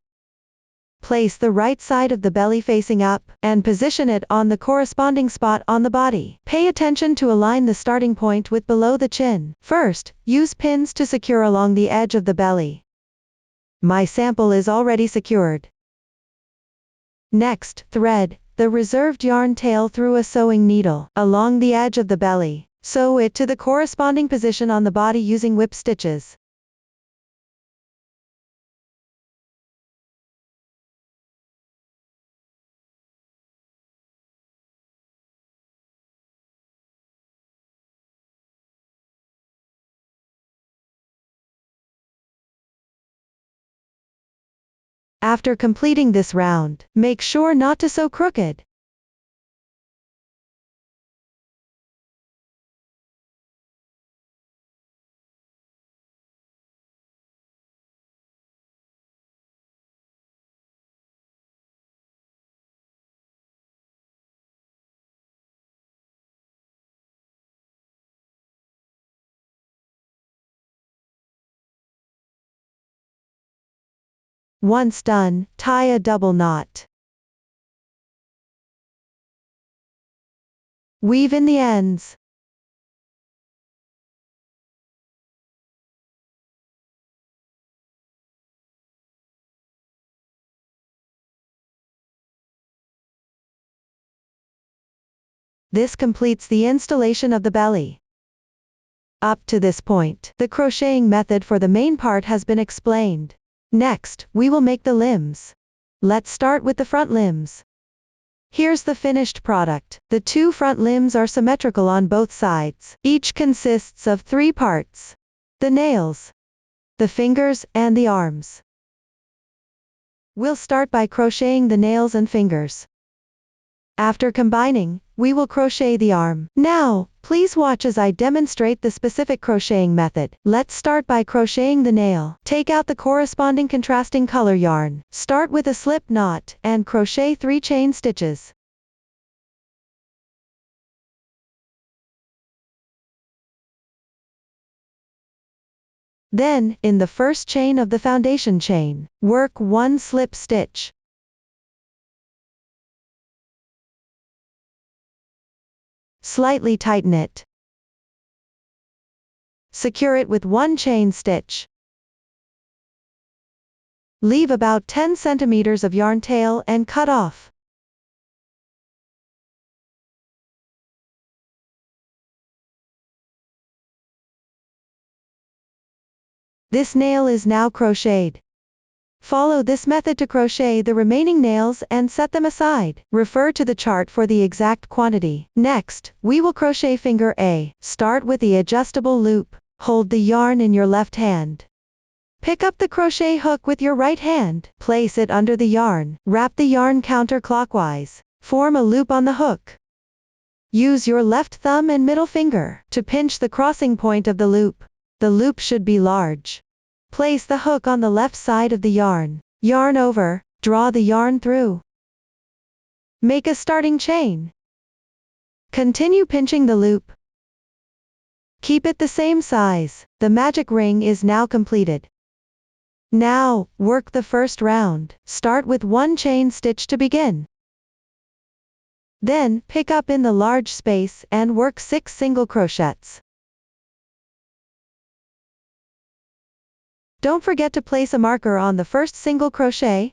Place the right side of the belly facing up, and position it on the corresponding spot on the body. Pay attention to align the starting point with below the chin. First, use pins to secure along the edge of the belly. My sample is already secured. Next, thread the reserved yarn tail through a sewing needle along the edge of the belly. Sew it to the corresponding position on the body using whip stitches. After completing this round, make sure not to sew crooked. Once done, tie a double knot. Weave in the ends. This completes the installation of the belly. Up to this point, the crocheting method for the main part has been explained. Next, we will make the limbs. Let's start with the front limbs. Here's the finished product. The 2 front limbs are symmetrical on both sides. Each consists of 3 parts: the nails, the fingers, and the arms. We'll start by crocheting the nails and fingers. After combining, we will crochet the arm. Now, please watch as I demonstrate the specific crocheting method. Let's start by crocheting the nail. Take out the corresponding contrasting color yarn. Start with a slip knot, and crochet 3 chain stitches. Then, in the first chain of the foundation chain, work 1 slip stitch. Slightly tighten it. Secure it with 1 chain stitch. Leave about 10 centimeters of yarn tail and cut off. This nail is now crocheted. Follow this method to crochet the remaining nails and set them aside. Refer to the chart for the exact quantity. Next, we will crochet finger A. Start with the adjustable loop. Hold the yarn in your left hand. Pick up the crochet hook with your right hand. Place it under the yarn. Wrap the yarn counterclockwise. Form a loop on the hook. Use your left thumb and middle finger to pinch the crossing point of the loop. The loop should be large. Place the hook on the left side of the yarn. Yarn over, draw the yarn through. Make a starting chain. Continue pinching the loop. Keep it the same size. The magic ring is now completed. Now, work the first round. Start with 1 chain stitch to begin. Then, pick up in the large space and work 6 single crochets. Don't forget to place a marker on the first single crochet.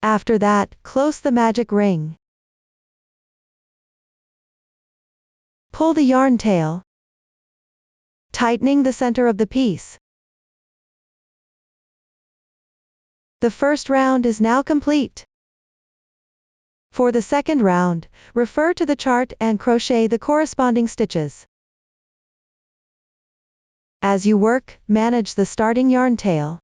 After that, close the magic ring. Pull the yarn tail, tightening the center of the piece. The first round is now complete. For the second round, refer to the chart and crochet the corresponding stitches. As you work, manage the starting yarn tail.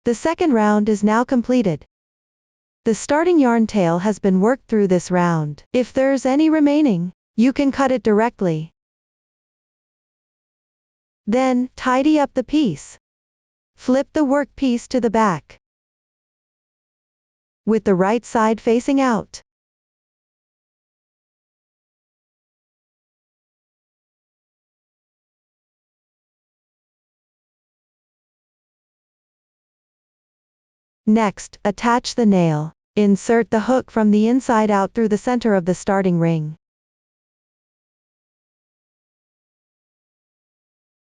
The second round is now completed. The starting yarn tail has been worked through this round. If there's any remaining, you can cut it directly. Then, tidy up the piece. Flip the work piece to the back, with the right side facing out. Next, attach the nail. Insert the hook from the inside out through the center of the starting ring.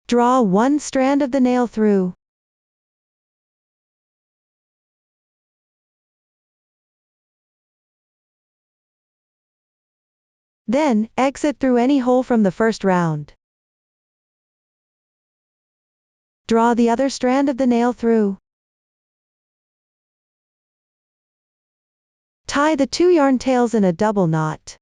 Draw 1 strand of the nail through. Then, exit through any hole from the first round. Draw the other strand of the nail through. Tie the 2 yarn tails in a double knot.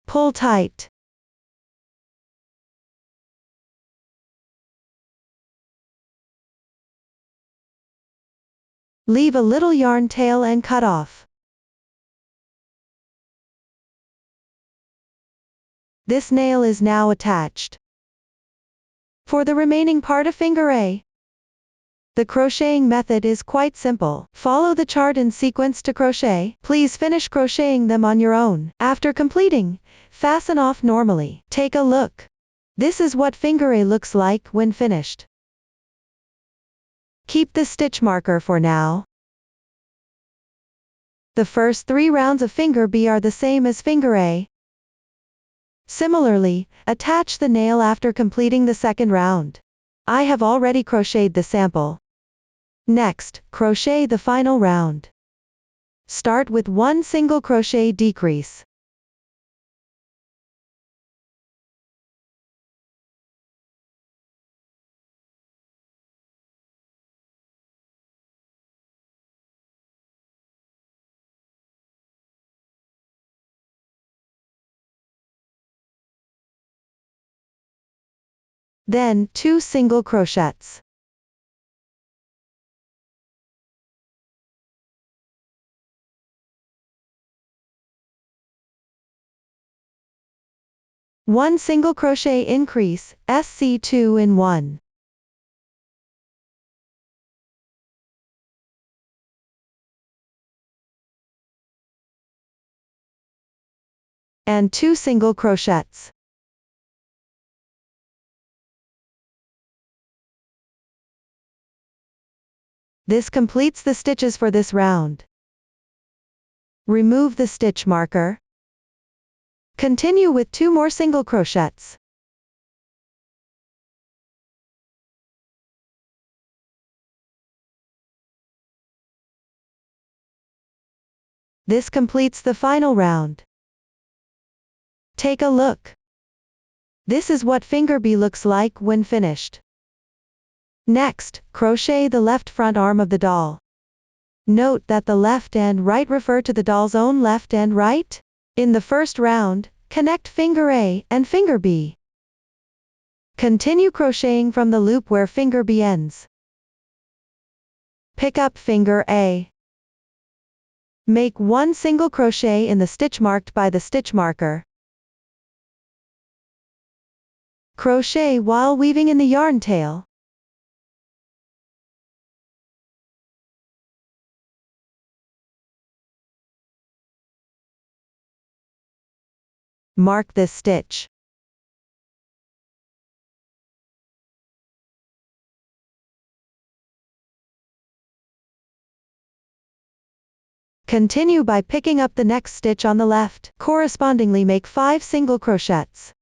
Pull tight. Leave a little yarn tail and cut off. This nail is now attached. For the remaining part of finger A, the crocheting method is quite simple. Follow the chart in sequence to crochet. Please finish crocheting them on your own. After completing, fasten off normally. Take a look. This is what finger A looks like when finished. Keep the stitch marker for now. The first 3 rounds of finger B are the same as finger A. Similarly, attach the nail after completing the second round. I have already crocheted the sample. Next, crochet the final round. Start with 1 single crochet decrease. Then, 2 single crochets. One single crochet increase, SC2 in 1. and 2 single crochets. This completes the stitches for this round. Remove the stitch marker. Continue with 2 more single crochets. This completes the final round. Take a look. This is what finger B looks like when finished. Next, crochet the left front arm of the doll. Note that the left and right refer to the doll's own left and right. In the first round, connect finger A and finger B. Continue crocheting from the loop where finger B ends. Pick up finger A. Make 1 single crochet in the stitch marked by the stitch marker. Crochet while weaving in the yarn tail. Mark this stitch. Continue by picking up the next stitch on the left. Correspondingly make 5 single crochets.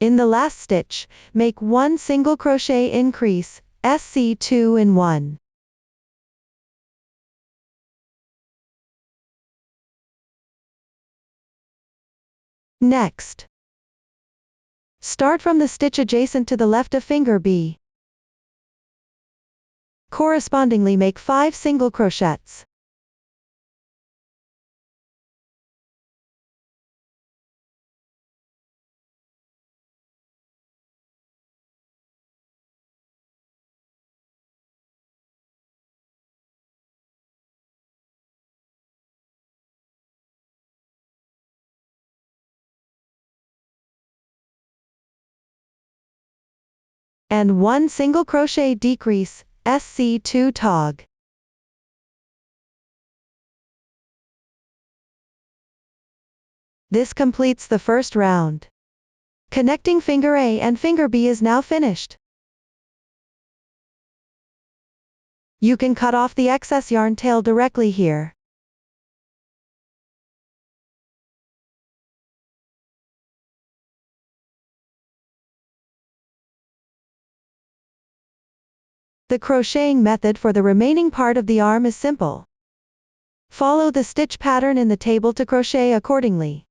In the last stitch, make 1 single crochet increase, SC2 in 1. Next, start from the stitch adjacent to the left of finger B. Correspondingly make 5 single crochets. And 1 single crochet decrease, SC2 tog. This completes the first round. Connecting finger A and finger B is now finished. You can cut off the excess yarn tail directly here. The crocheting method for the remaining part of the arm is simple. Follow the stitch pattern in the table to crochet accordingly.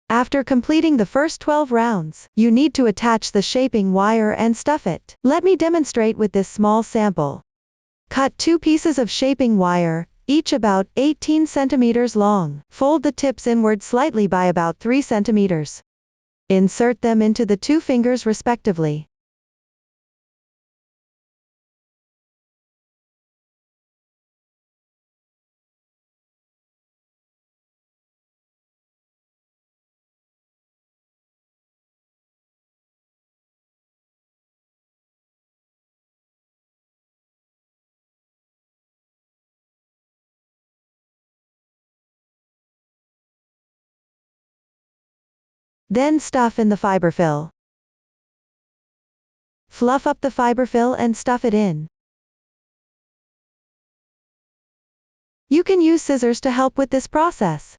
After completing the first 12 rounds, you need to attach the shaping wire and stuff it. Let me demonstrate with this small sample. Cut 2 pieces of shaping wire, each about 18 centimeters long. Fold the tips inward slightly by about 3 centimeters. Insert them into the 2 fingers respectively. Then stuff in the fiberfill. Fluff up the fiberfill and stuff it in. You can use scissors to help with this process.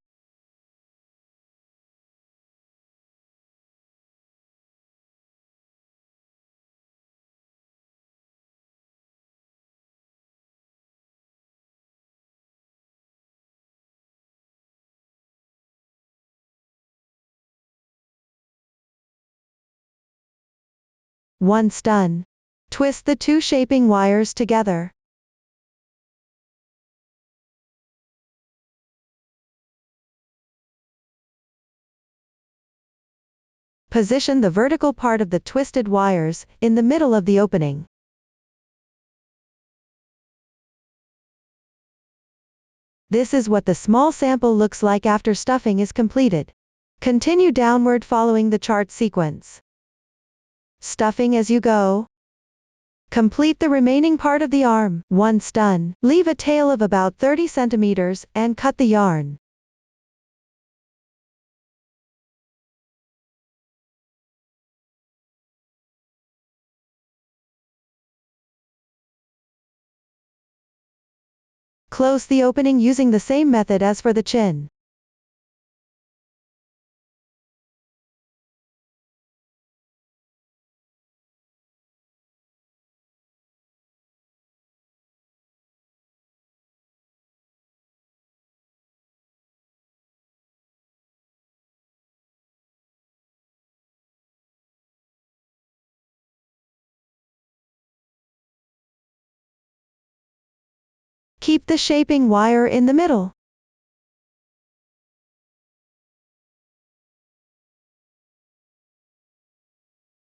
Once done, twist the 2 shaping wires together. Position the vertical part of the twisted wires in the middle of the opening. This is what the small sample looks like after stuffing is completed. Continue downward following the chart sequence. Stuffing as you go. Complete the remaining part of the arm. Once done, leave a tail of about 30 centimeters and cut the yarn. Close the opening using the same method as for the chin. Keep the shaping wire in the middle.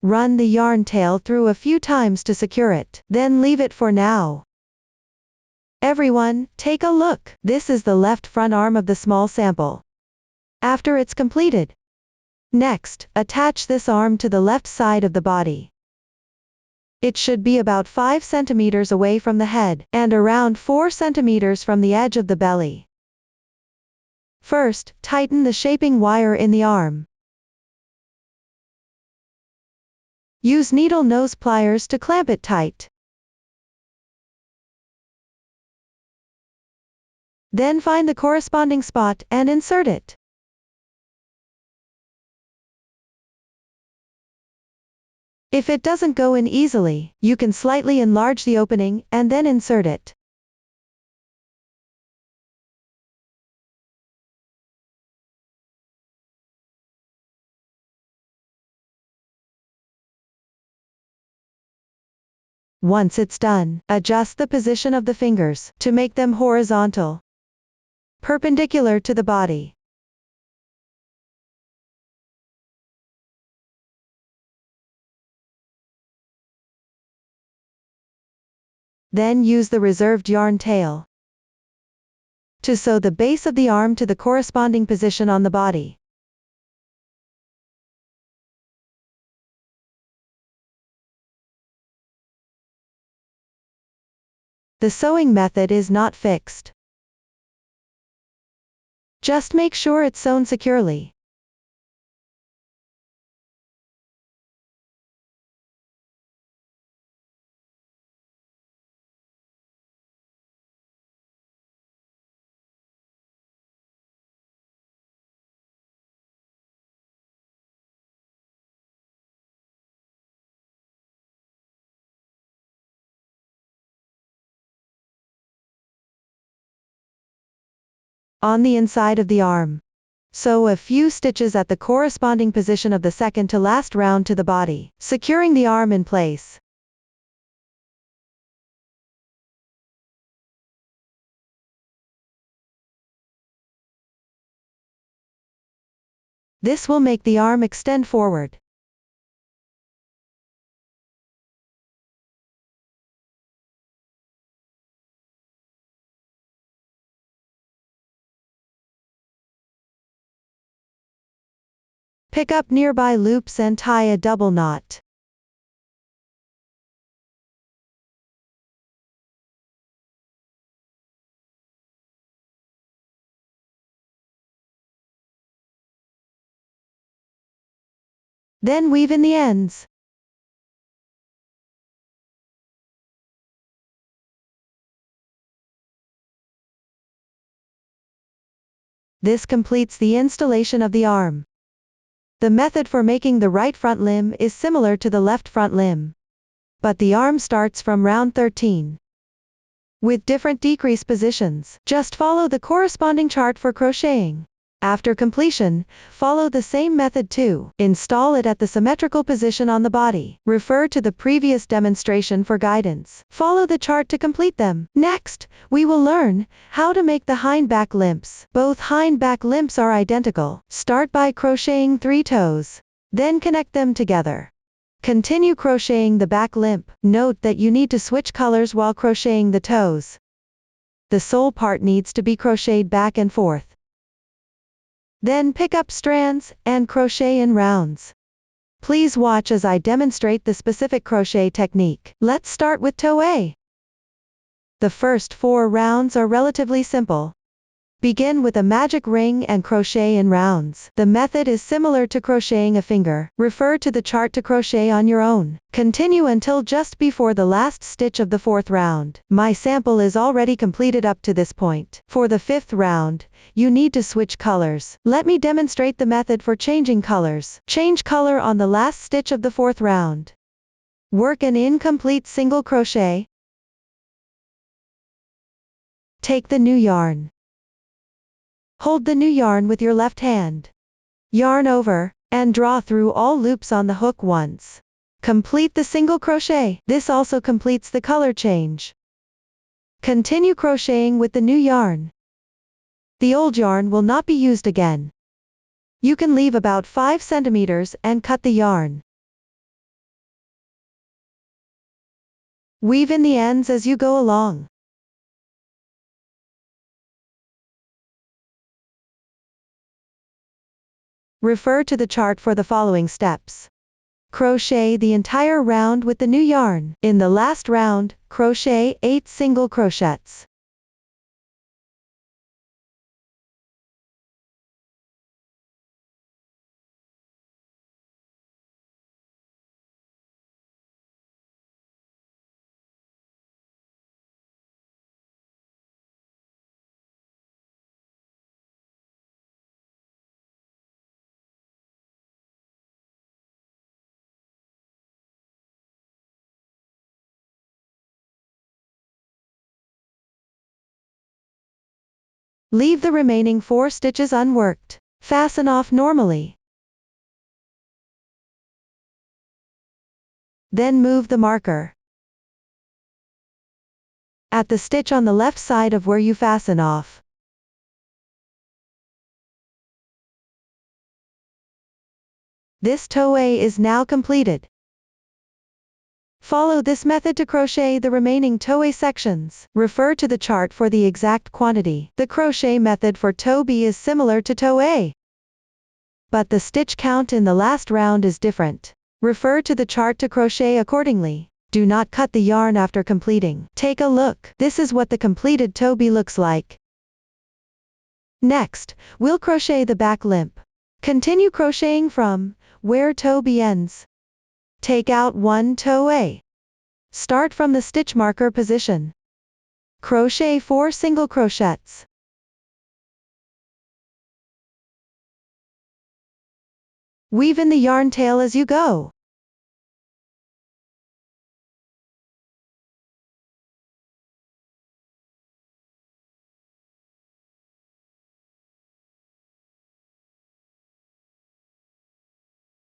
Run the yarn tail through a few times to secure it, then leave it for now. Everyone, take a look. This is the left front arm of the small sample. After it's completed. Next, attach this arm to the left side of the body. It should be about 5 centimeters away from the head, and around 4 centimeters from the edge of the belly. First, tighten the shaping wire in the arm. Use needle nose pliers to clamp it tight. Then find the corresponding spot and insert it. If it doesn't go in easily, you can slightly enlarge the opening and then insert it. Once it's done, adjust the position of the fingers to make them horizontal, perpendicular to the body. Then use the reserved yarn tail to sew the base of the arm to the corresponding position on the body. The sewing method is not fixed. Just make sure it's sewn securely. On the inside of the arm, sew a few stitches at the corresponding position of the second to last round to the body, securing the arm in place. This will make the arm extend forward. Pick up nearby loops and tie a double knot. Then weave in the ends. This completes the installation of the arm. The method for making the right front limb is similar to the left front limb, but the arm starts from round 13. With different decrease positions, just follow the corresponding chart for crocheting. After completion, follow the same method to install it at the symmetrical position on the body. Refer to the previous demonstration for guidance. Follow the chart to complete them. Next, we will learn how to make the hind back limps. Both hind back limps are identical. Start by crocheting 3 toes. Then connect them together. Continue crocheting the back limp. Note that you need to switch colors while crocheting the toes. The sole part needs to be crocheted back and forth. Then pick up strands, and crochet in rounds. Please watch as I demonstrate the specific crochet technique. Let's start with toe A. The first 4 rounds are relatively simple. Begin with a magic ring and crochet in rounds. The method is similar to crocheting a finger. Refer to the chart to crochet on your own. Continue until just before the last stitch of the 4th round. My sample is already completed up to this point. For the 5th round, you need to switch colors. Let me demonstrate the method for changing colors. Change color on the last stitch of the 4th round. Work an incomplete single crochet. Take the new yarn. Hold the new yarn with your left hand. Yarn over, and draw through all loops on the hook once. Complete the single crochet. This also completes the color change. Continue crocheting with the new yarn. The old yarn will not be used again. You can leave about 5 centimeters and cut the yarn. Weave in the ends as you go along. Refer to the chart for the following steps. Crochet the entire round with the new yarn. In the last round, crochet 8 single crochets. Leave the remaining 4 stitches unworked. Fasten off normally. Then move the marker at the stitch on the left side of where you fasten off. This toe A is now completed. Follow this method to crochet the remaining toe A sections. Refer to the chart for the exact quantity. The crochet method for toe B is similar to toe A, but the stitch count in the last round is different. Refer to the chart to crochet accordingly. Do not cut the yarn after completing. Take a look. This is what the completed toe B looks like. Next, we'll crochet the back limp. Continue crocheting from where toe B ends. Take out 1 toe A. Start from the stitch marker position. Crochet 4 single crochets. Weave in the yarn tail as you go.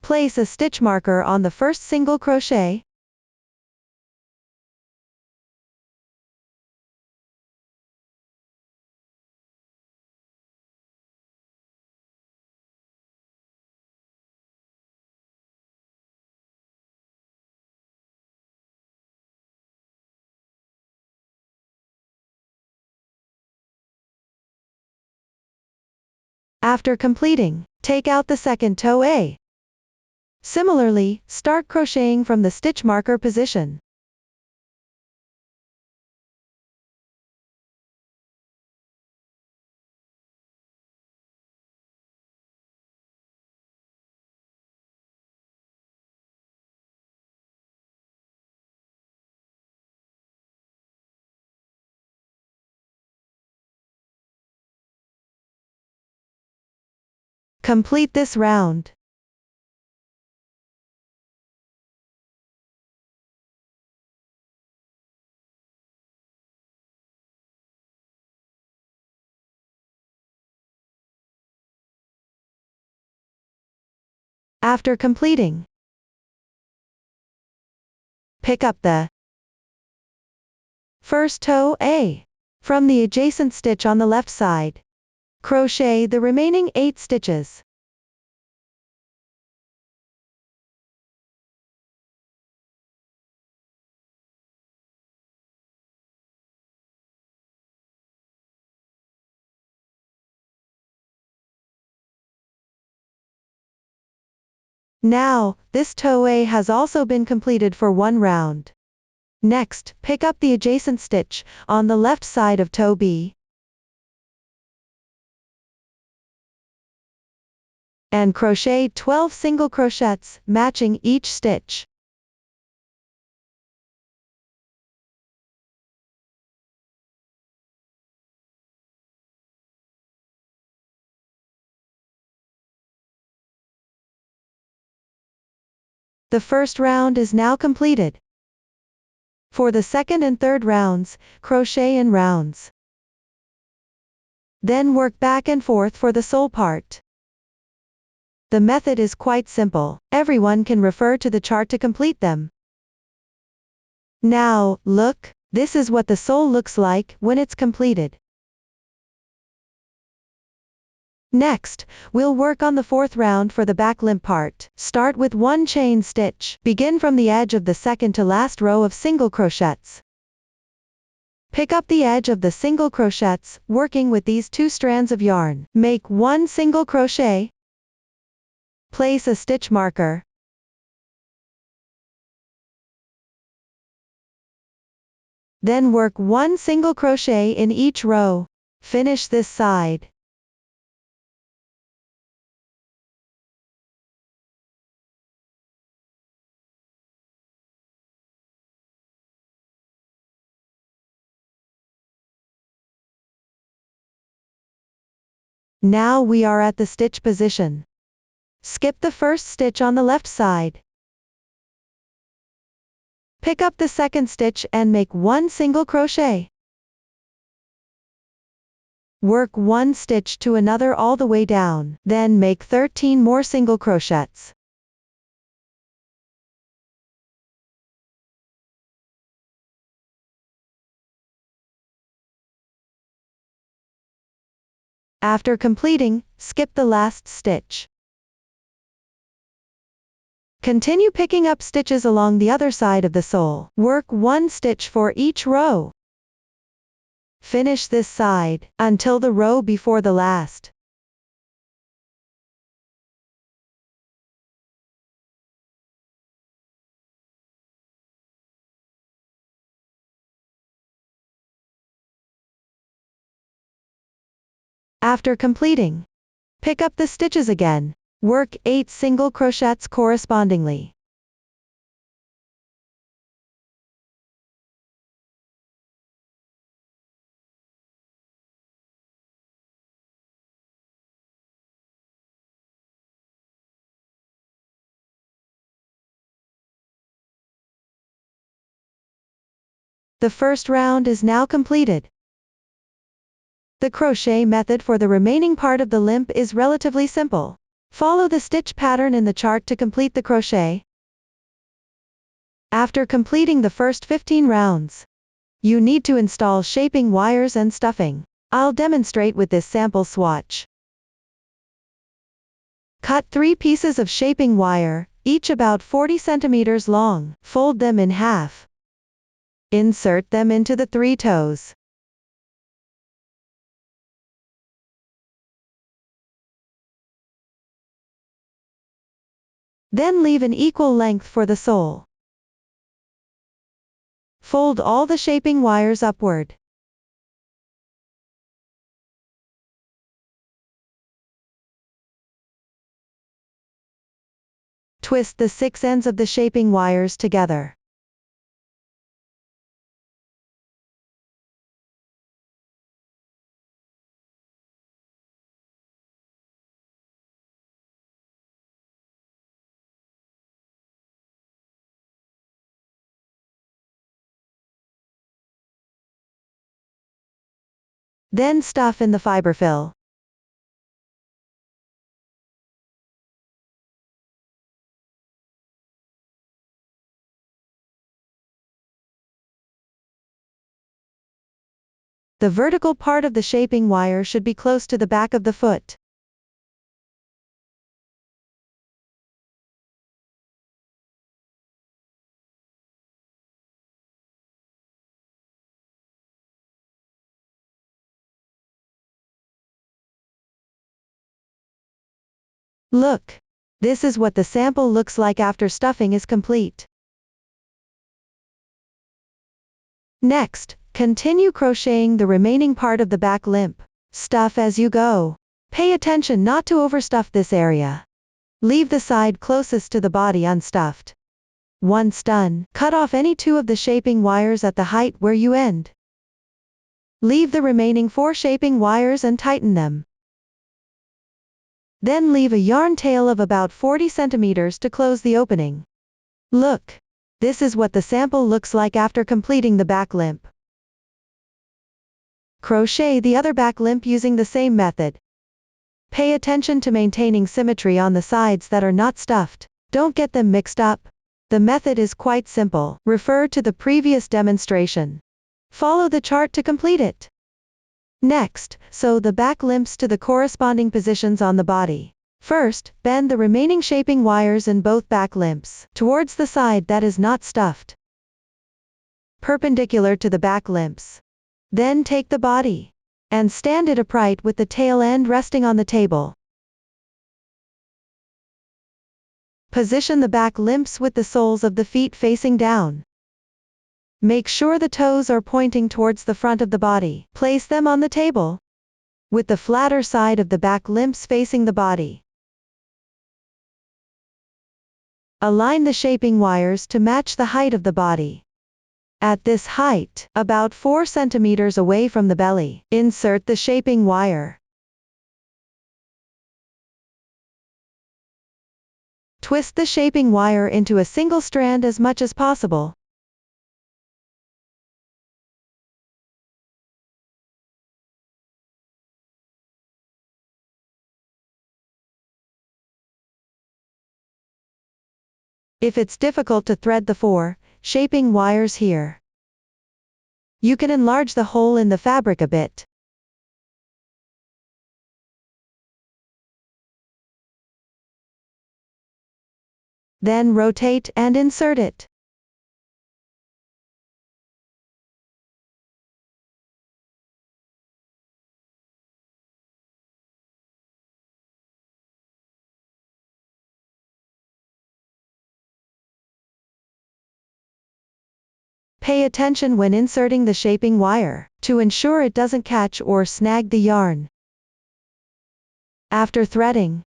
Place a stitch marker on the first single crochet. After completing, take out the second toe A. Similarly, start crocheting from the stitch marker position. Complete this round. After completing, pick up the first toe A from the adjacent stitch on the left side. Crochet the remaining 8 stitches. Now, this toe A has also been completed for one round. Next, pick up the adjacent stitch on the left side of toe B and crochet 12 single crochets, matching each stitch. The first round is now completed. For the second and third rounds, crochet in rounds. Then work back and forth for the sole part. The method is quite simple. Everyone can refer to the chart to complete them. Now, look, this is what the sole looks like when it's completed. Next, we'll work on the fourth round for the back limp part. Start with one chain stitch. Begin from the edge of the second to last row of single crochets. Pick up the edge of the single crochets, working with these two strands of yarn. Make one single crochet. Place a stitch marker. Then work one single crochet in each row. Finish this side. Now we are at the stitch position. Skip the first stitch on the left side. Pick up the second stitch and make one single crochet. Work one stitch to another all the way down, then make 13 more single crochets. After completing, skip the last stitch. Continue picking up stitches along the other side of the sole. Work one stitch for each row. Finish this side, until the row before the last. After completing, pick up the stitches again. Work 8 single crochets correspondingly. The first round is now completed. The crochet method for the remaining part of the limp is relatively simple. Follow the stitch pattern in the chart to complete the crochet. After completing the first 15 rounds, you need to install shaping wires and stuffing. I'll demonstrate with this sample swatch. Cut 3 pieces of shaping wire, each about 40 centimeters long. Fold them in half. Insert them into the 3 toes. Then leave an equal length for the sole. Fold all the shaping wires upward. Twist the 6 ends of the shaping wires together. Then stuff in the fiber fill. The vertical part of the shaping wire should be close to the back of the foot. Look, This is what the sample looks like after stuffing is complete. Next, continue crocheting the remaining part of the back limp. Stuff as you go. Pay attention not to overstuff this area. Leave the side closest to the body unstuffed. Once done, cut off any 2 of the shaping wires at the height where you end. Leave the remaining 4 shaping wires and tighten them. Then leave a yarn tail of about 40 centimeters to close the opening. Look. This is what the sample looks like after completing the back limp. Crochet the other back limp using the same method. Pay attention to maintaining symmetry on the sides that are not stuffed. Don't get them mixed up. The method is quite simple. Refer to the previous demonstration. Follow the chart to complete it. Next, sew the back limps to the corresponding positions on the body. First, bend the remaining shaping wires in both back limps towards the side that is not stuffed, perpendicular to the back limps. Then take the body and stand it upright with the tail end resting on the table. Position the back limps with the soles of the feet facing down. Make sure the toes are pointing towards the front of the body. Place them on the table with the flatter side of the back limps facing the body. Align the shaping wires to match the height of the body. At this height, about 4 centimeters away from the belly, insert the shaping wire. Twist the shaping wire into a single strand as much as possible. If it's difficult to thread the 4 shaping wires here, you can enlarge the hole in the fabric a bit. Then rotate and insert it. Pay attention when inserting the shaping wire, to ensure it doesn't catch or snag the yarn. After threading,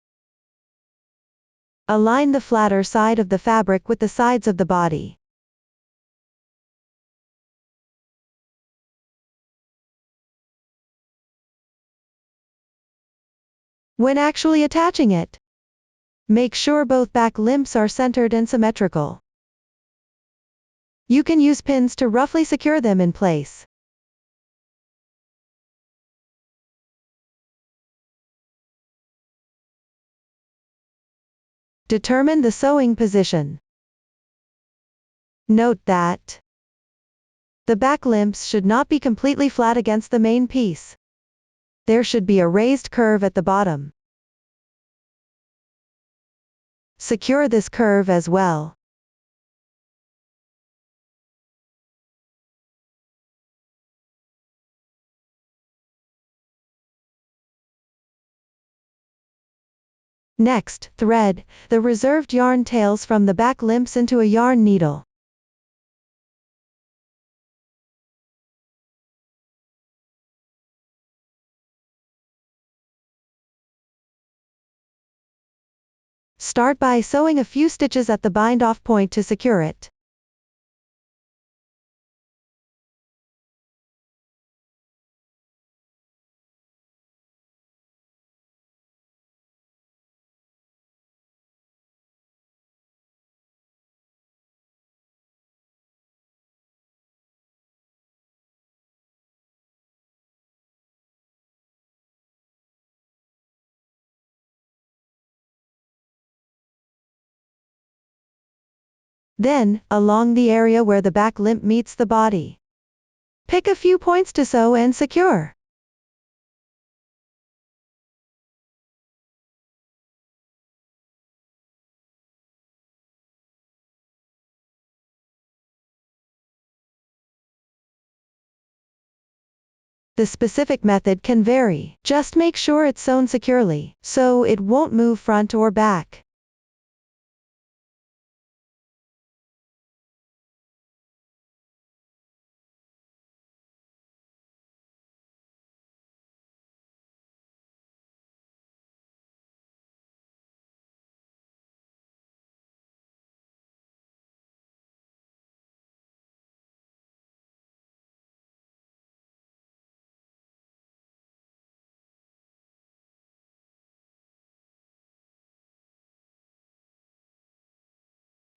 align the flatter side of the fabric with the sides of the body. When actually attaching it, make sure both back limps are centered and symmetrical. You can use pins to roughly secure them in place. Determine the sewing position. Note that the back limps should not be completely flat against the main piece. There should be a raised curve at the bottom. Secure this curve as well. Next, thread the reserved yarn tails from the back limps into a yarn needle. Start by sewing a few stitches at the bind-off point to secure it. Then, along the area where the back limp meets the body, pick a few points to sew and secure. The specific method can vary. Just make sure it's sewn securely, so it won't move front or back.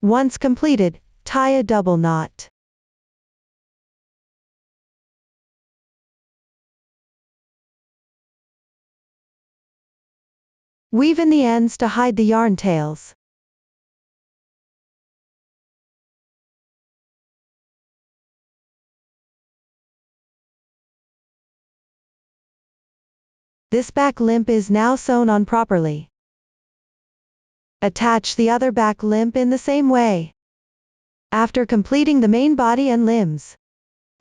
Once completed, tie a double knot. Weave in the ends to hide the yarn tails. This back limp is now sewn on properly. Attach the other back limp in the same way. After completing the main body and limbs,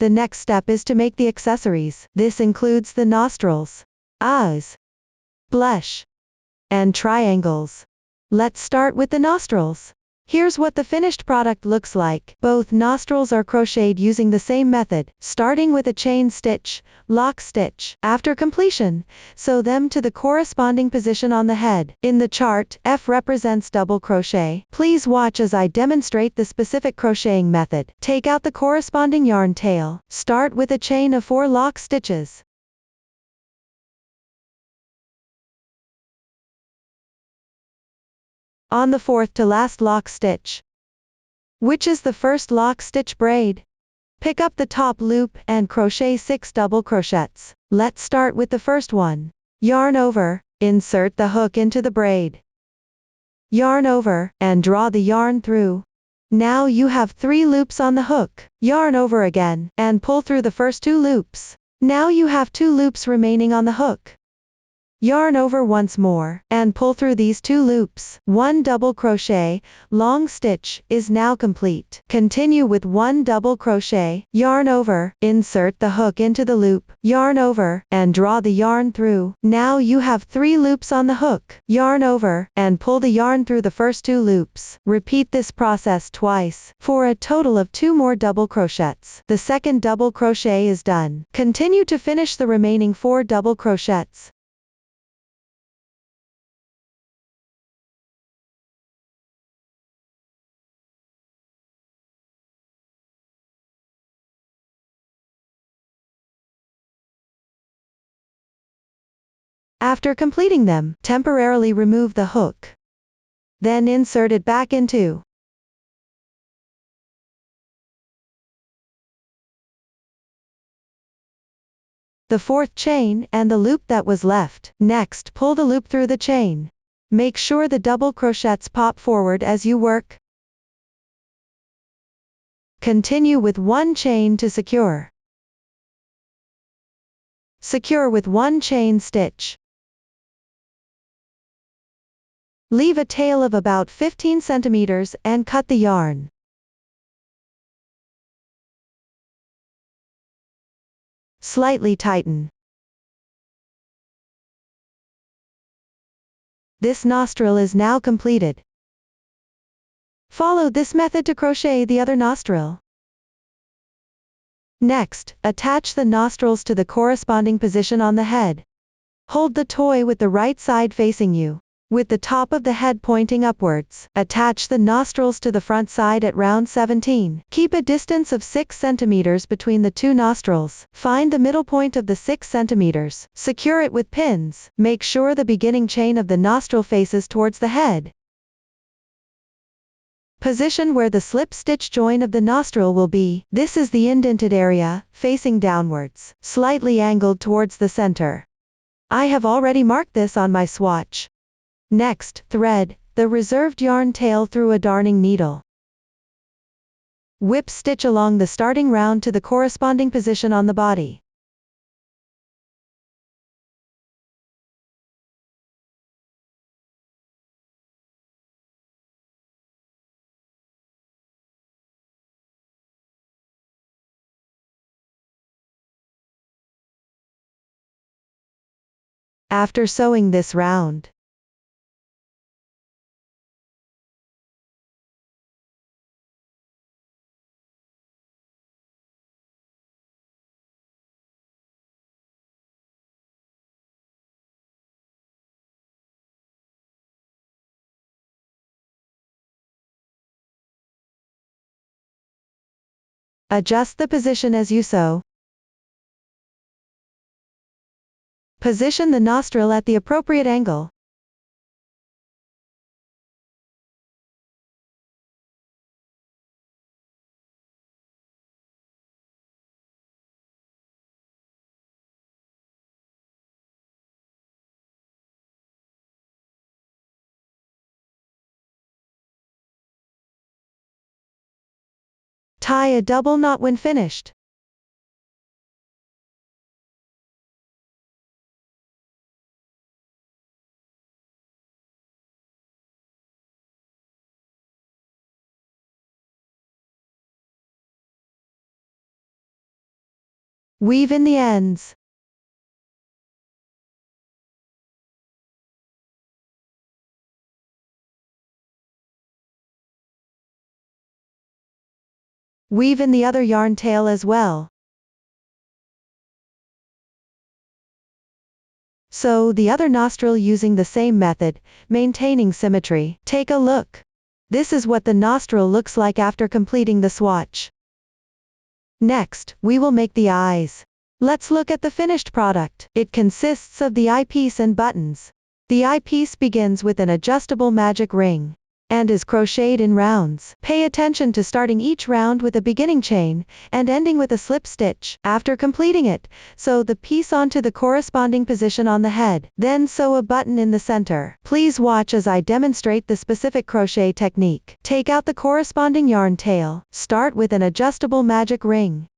the next step is to make the accessories. This includes the nostrils, eyes, blush, and triangles. Let's start with the nostrils. Here's what the finished product looks like. Both nostrils are crocheted using the same method, starting with a chain stitch, lock stitch. After completion, sew them to the corresponding position on the head. In the chart, F represents double crochet. Please watch as I demonstrate the specific crocheting method. Take out the corresponding yarn tail. Start with a chain of 4 lock stitches. On the 4th to last lock stitch, which is the first lock stitch braid, pick up the top loop and crochet 6 double crochets. Let's start with the first one. Yarn over, insert the hook into the braid. Yarn over, and draw the yarn through. Now you have 3 loops on the hook. Yarn over again, and pull through the first 2 loops. Now you have 2 loops remaining on the hook. Yarn over once more, and pull through these 2 loops. 1 double crochet, long stitch, is now complete. Continue with 1 double crochet, yarn over, insert the hook into the loop, yarn over, and draw the yarn through. Now you have 3 loops on the hook. Yarn over, and pull the yarn through the first 2 loops. Repeat this process twice, for a total of 2 more double crochets. The second double crochet is done. Continue to finish the remaining 4 double crochets. After completing them, temporarily remove the hook. Then insert it back into the 4th chain and the loop that was left. Next, pull the loop through the chain. Make sure the double crochets pop forward as you work. Continue with 1 chain to secure. Secure with 1 chain stitch. Leave a tail of about 15 centimeters and cut the yarn. Slightly tighten. This nostril is now completed. Follow this method to crochet the other nostril. Next, attach the nostrils to the corresponding position on the head. Hold the toy with the right side facing you, with the top of the head pointing upwards. Attach the nostrils to the front side at round 17. Keep a distance of 6 centimeters between the 2 nostrils. Find the middle point of the 6 centimeters. Secure it with pins. Make sure the beginning chain of the nostril faces towards the head. Position where the slip stitch join of the nostril will be. This is the indented area, facing downwards, slightly angled towards the center. I have already marked this on my swatch. Next, thread the reserved yarn tail through a darning needle. Whip stitch along the starting round to the corresponding position on the body. After sewing this round, adjust the position as you sew. Position the nostril at the appropriate angle. Tie a double knot when finished. Weave in the ends. Weave in the other yarn tail as well. Sew the other nostril using the same method, maintaining symmetry. Take a look. This is what the nostril looks like after completing the swatch. Next, we will make the eyes. Let's look at the finished product. It consists of the eyepiece and buttons. The eyepiece begins with an adjustable magic ring and is crocheted in rounds. Pay attention to starting each round with a beginning chain and ending with a slip stitch. After completing it, sew the piece onto the corresponding position on the head. Then sew a button in the center. Please watch as I demonstrate the specific crochet technique. Take out the corresponding yarn tail. Start with an adjustable magic ring.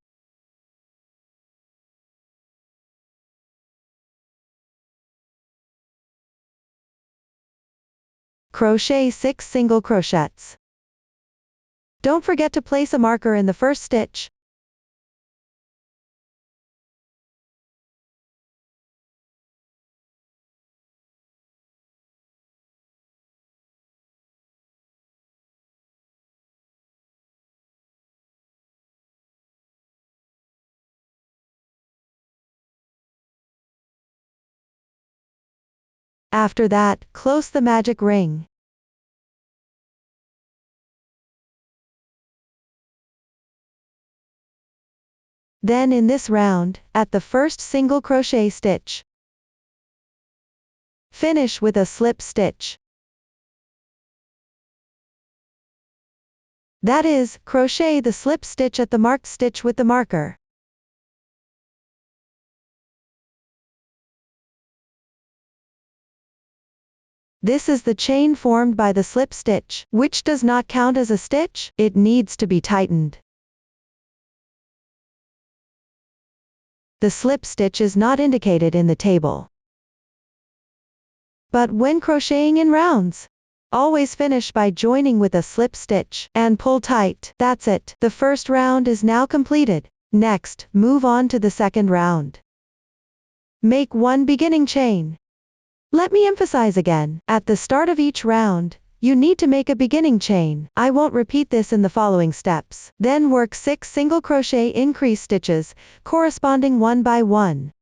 Crochet 6 single crochets. Don't forget to place a marker in the first stitch. After that, close the magic ring. Then in this round, at the first single crochet stitch, finish with a slip stitch. That is, crochet the slip stitch at the marked stitch with the marker. This is the chain formed by the slip stitch, which does not count as a stitch. It needs to be tightened. The slip stitch is not indicated in the table. But when crocheting in rounds, always finish by joining with a slip stitch and pull tight. That's it. The first round is now completed. Next, move on to the second round. Make one beginning chain. Let me emphasize again, at the start of each round, you need to make a beginning chain. I won't repeat this in the following steps. Then work 6 single crochet increase stitches, corresponding one by one.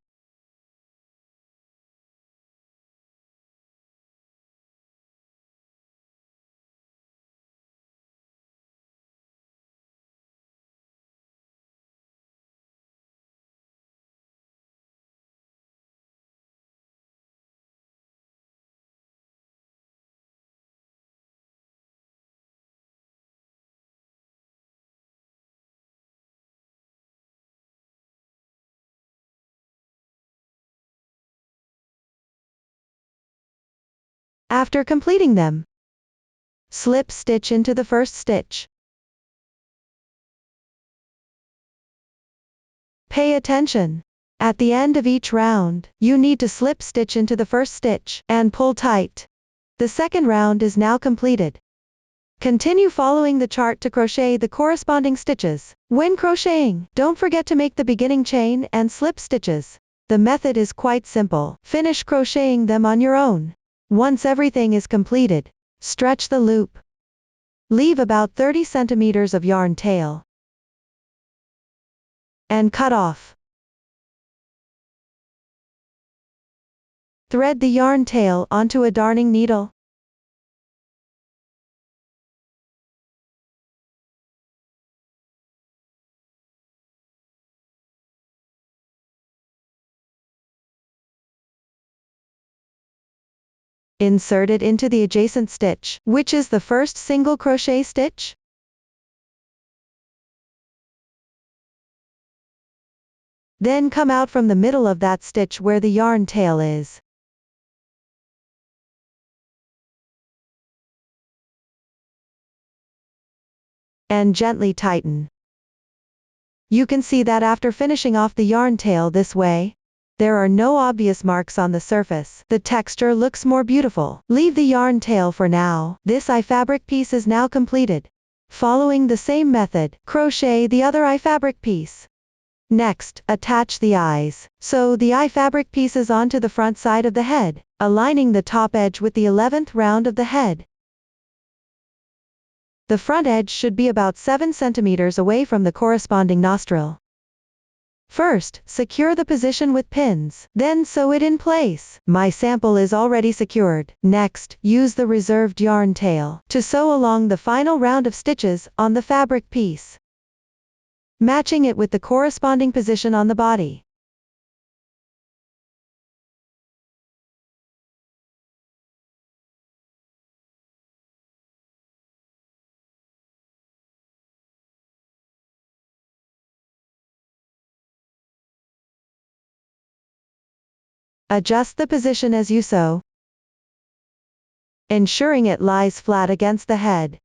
After completing them, slip stitch into the first stitch. Pay attention. At the end of each round, you need to slip stitch into the first stitch and pull tight. The second round is now completed. Continue following the chart to crochet the corresponding stitches. When crocheting, don't forget to make the beginning chain and slip stitches. The method is quite simple. Finish crocheting them on your own. Once everything is completed, stretch the loop. Leave about 30 centimeters of yarn tail and cut off. Thread the yarn tail onto a darning needle. Insert it into the adjacent stitch, which is the first single crochet stitch. Then come out from the middle of that stitch where the yarn tail is. And gently tighten. You can see that after finishing off the yarn tail this way, there are no obvious marks on the surface. The texture looks more beautiful. Leave the yarn tail for now. This eye fabric piece is now completed. Following the same method, crochet the other eye fabric piece. Next, attach the eyes. Sew the eye fabric pieces onto the front side of the head, aligning the top edge with the 11th round of the head. The front edge should be about 7 centimeters away from the corresponding nostril. First, secure the position with pins, then sew it in place. My sample is already secured. Next, use the reserved yarn tail to sew along the final round of stitches on the fabric piece, matching it with the corresponding position on the body. Adjust the position as you sew, ensuring it lies flat against the head.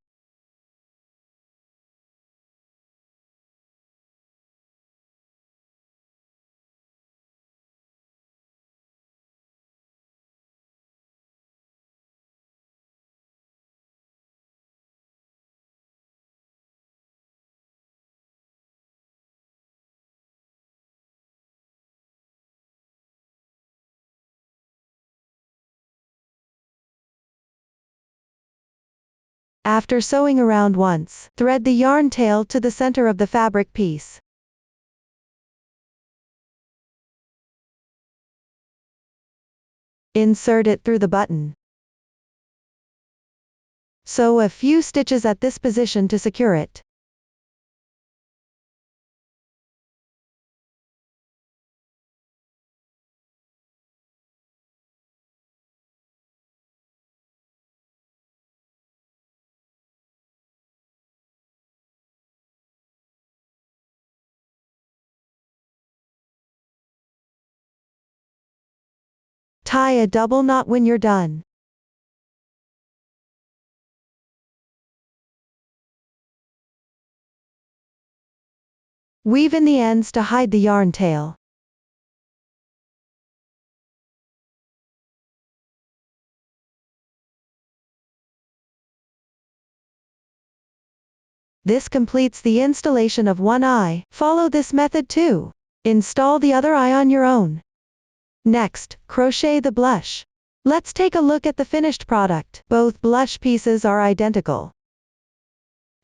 After sewing around once, thread the yarn tail to the center of the fabric piece. Insert it through the button. Sew a few stitches at this position to secure it. Tie a double knot when you're done. Weave in the ends to hide the yarn tail. This completes the installation of one eye. Follow this method too. Install the other eye on your own. Next, crochet the blush. Let's take a look at the finished product. Both blush pieces are identical.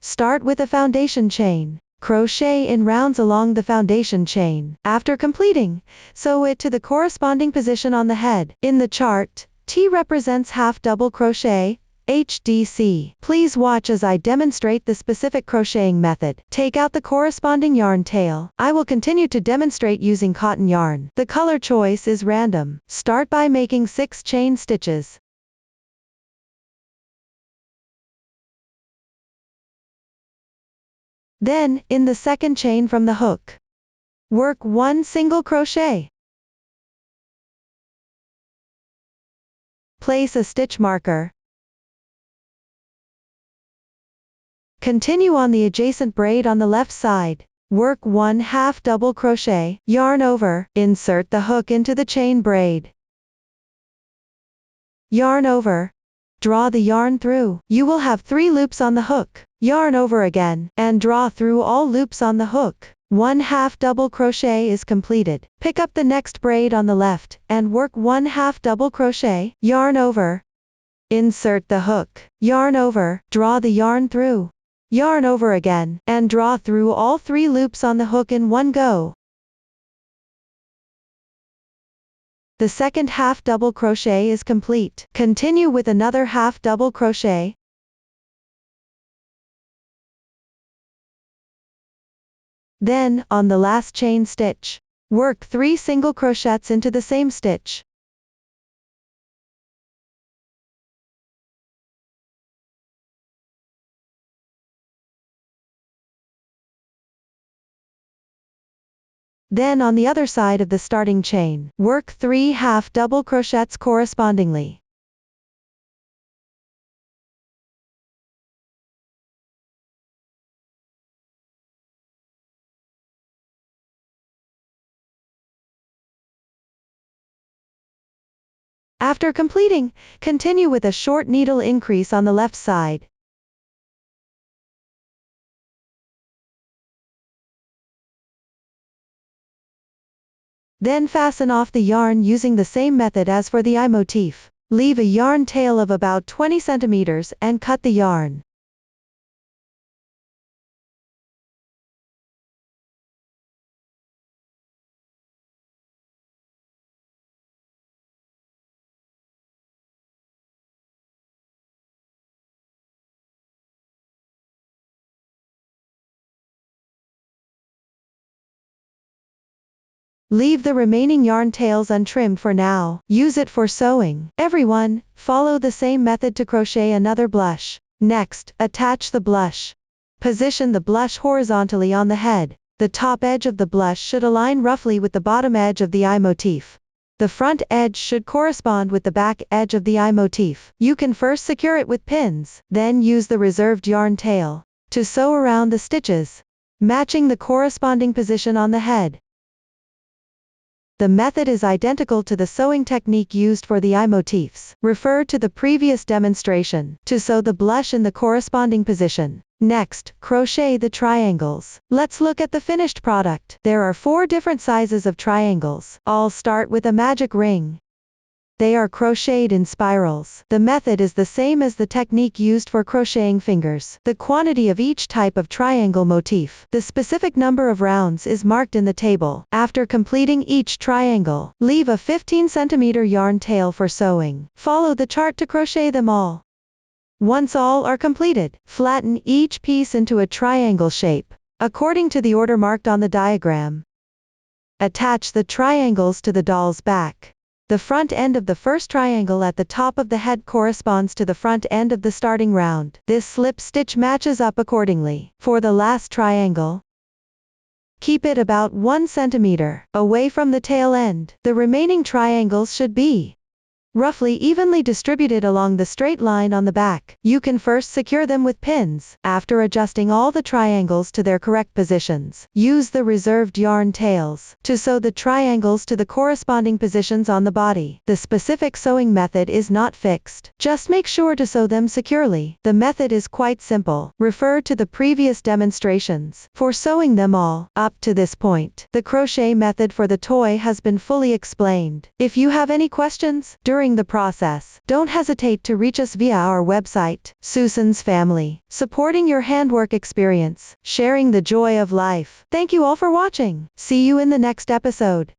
Start with a foundation chain. Crochet in rounds along the foundation chain. After completing, sew it to the corresponding position on the head. In the chart, T represents half double crochet, HDC. Please watch as I demonstrate the specific crocheting method. Take out the corresponding yarn tail. I will continue to demonstrate using cotton yarn. The color choice is random. Start by making 6 chain stitches. Then, in the second chain from the hook, work 1 single crochet. Place a stitch marker. Continue on the adjacent braid on the left side. Work 1/2 double crochet, yarn over, insert the hook into the chain braid. Yarn over, draw the yarn through. You will have 3 loops on the hook. Yarn over again, and draw through all loops on the hook. 1/2 double crochet is completed. Pick up the next braid on the left, and work 1/2 double crochet, yarn over. Insert the hook, yarn over, draw the yarn through. Yarn over again, and draw through all 3 loops on the hook in one go. The second half double crochet is complete. Continue with another half double crochet. Then, on the last chain stitch, work 3 single crochets into the same stitch. Then on the other side of the starting chain, work 3 half double crochets correspondingly. After completing, continue with a short needle increase on the left side. Then fasten off the yarn using the same method as for the eye motif. Leave a yarn tail of about 20 centimeters and cut the yarn. Leave the remaining yarn tails untrimmed for now. Use it for sewing. Everyone, follow the same method to crochet another blush. Next, attach the blush. Position the blush horizontally on the head. The top edge of the blush should align roughly with the bottom edge of the eye motif. The front edge should correspond with the back edge of the eye motif. You can first secure it with pins, then use the reserved yarn tail to sew around the stitches, matching the corresponding position on the head. The method is identical to the sewing technique used for the eye motifs. Refer to the previous demonstration to sew the blush in the corresponding position. Next, crochet the triangles. Let's look at the finished product. There are 4 different sizes of triangles. All start with a magic ring. They are crocheted in spirals. The method is the same as the technique used for crocheting fingers. The quantity of each type of triangle motif, the specific number of rounds is marked in the table. After completing each triangle, leave a 15 centimeter yarn tail for sewing. Follow the chart to crochet them all. Once all are completed, flatten each piece into a triangle shape, according to the order marked on the diagram. Attach the triangles to the doll's back. The front end of the first triangle at the top of the head corresponds to the front end of the starting round. This slip stitch matches up accordingly. For the last triangle, keep it about 1 centimeter away from the tail end. The remaining triangles should be roughly evenly distributed along the straight line on the back. You can first secure them with pins. After adjusting all the triangles to their correct positions, use the reserved yarn tails to sew the triangles to the corresponding positions on the body. The specific sewing method is not fixed. Just make sure to sew them securely. The method is quite simple. Refer to the previous demonstrations for sewing them all. Up to this point, the crochet method for the toy has been fully explained. If you have any questions during the process, don't hesitate to reach us via our website. Susan's Family, supporting your handwork experience, sharing the joy of life. Thank you all for watching. See you in the next episode.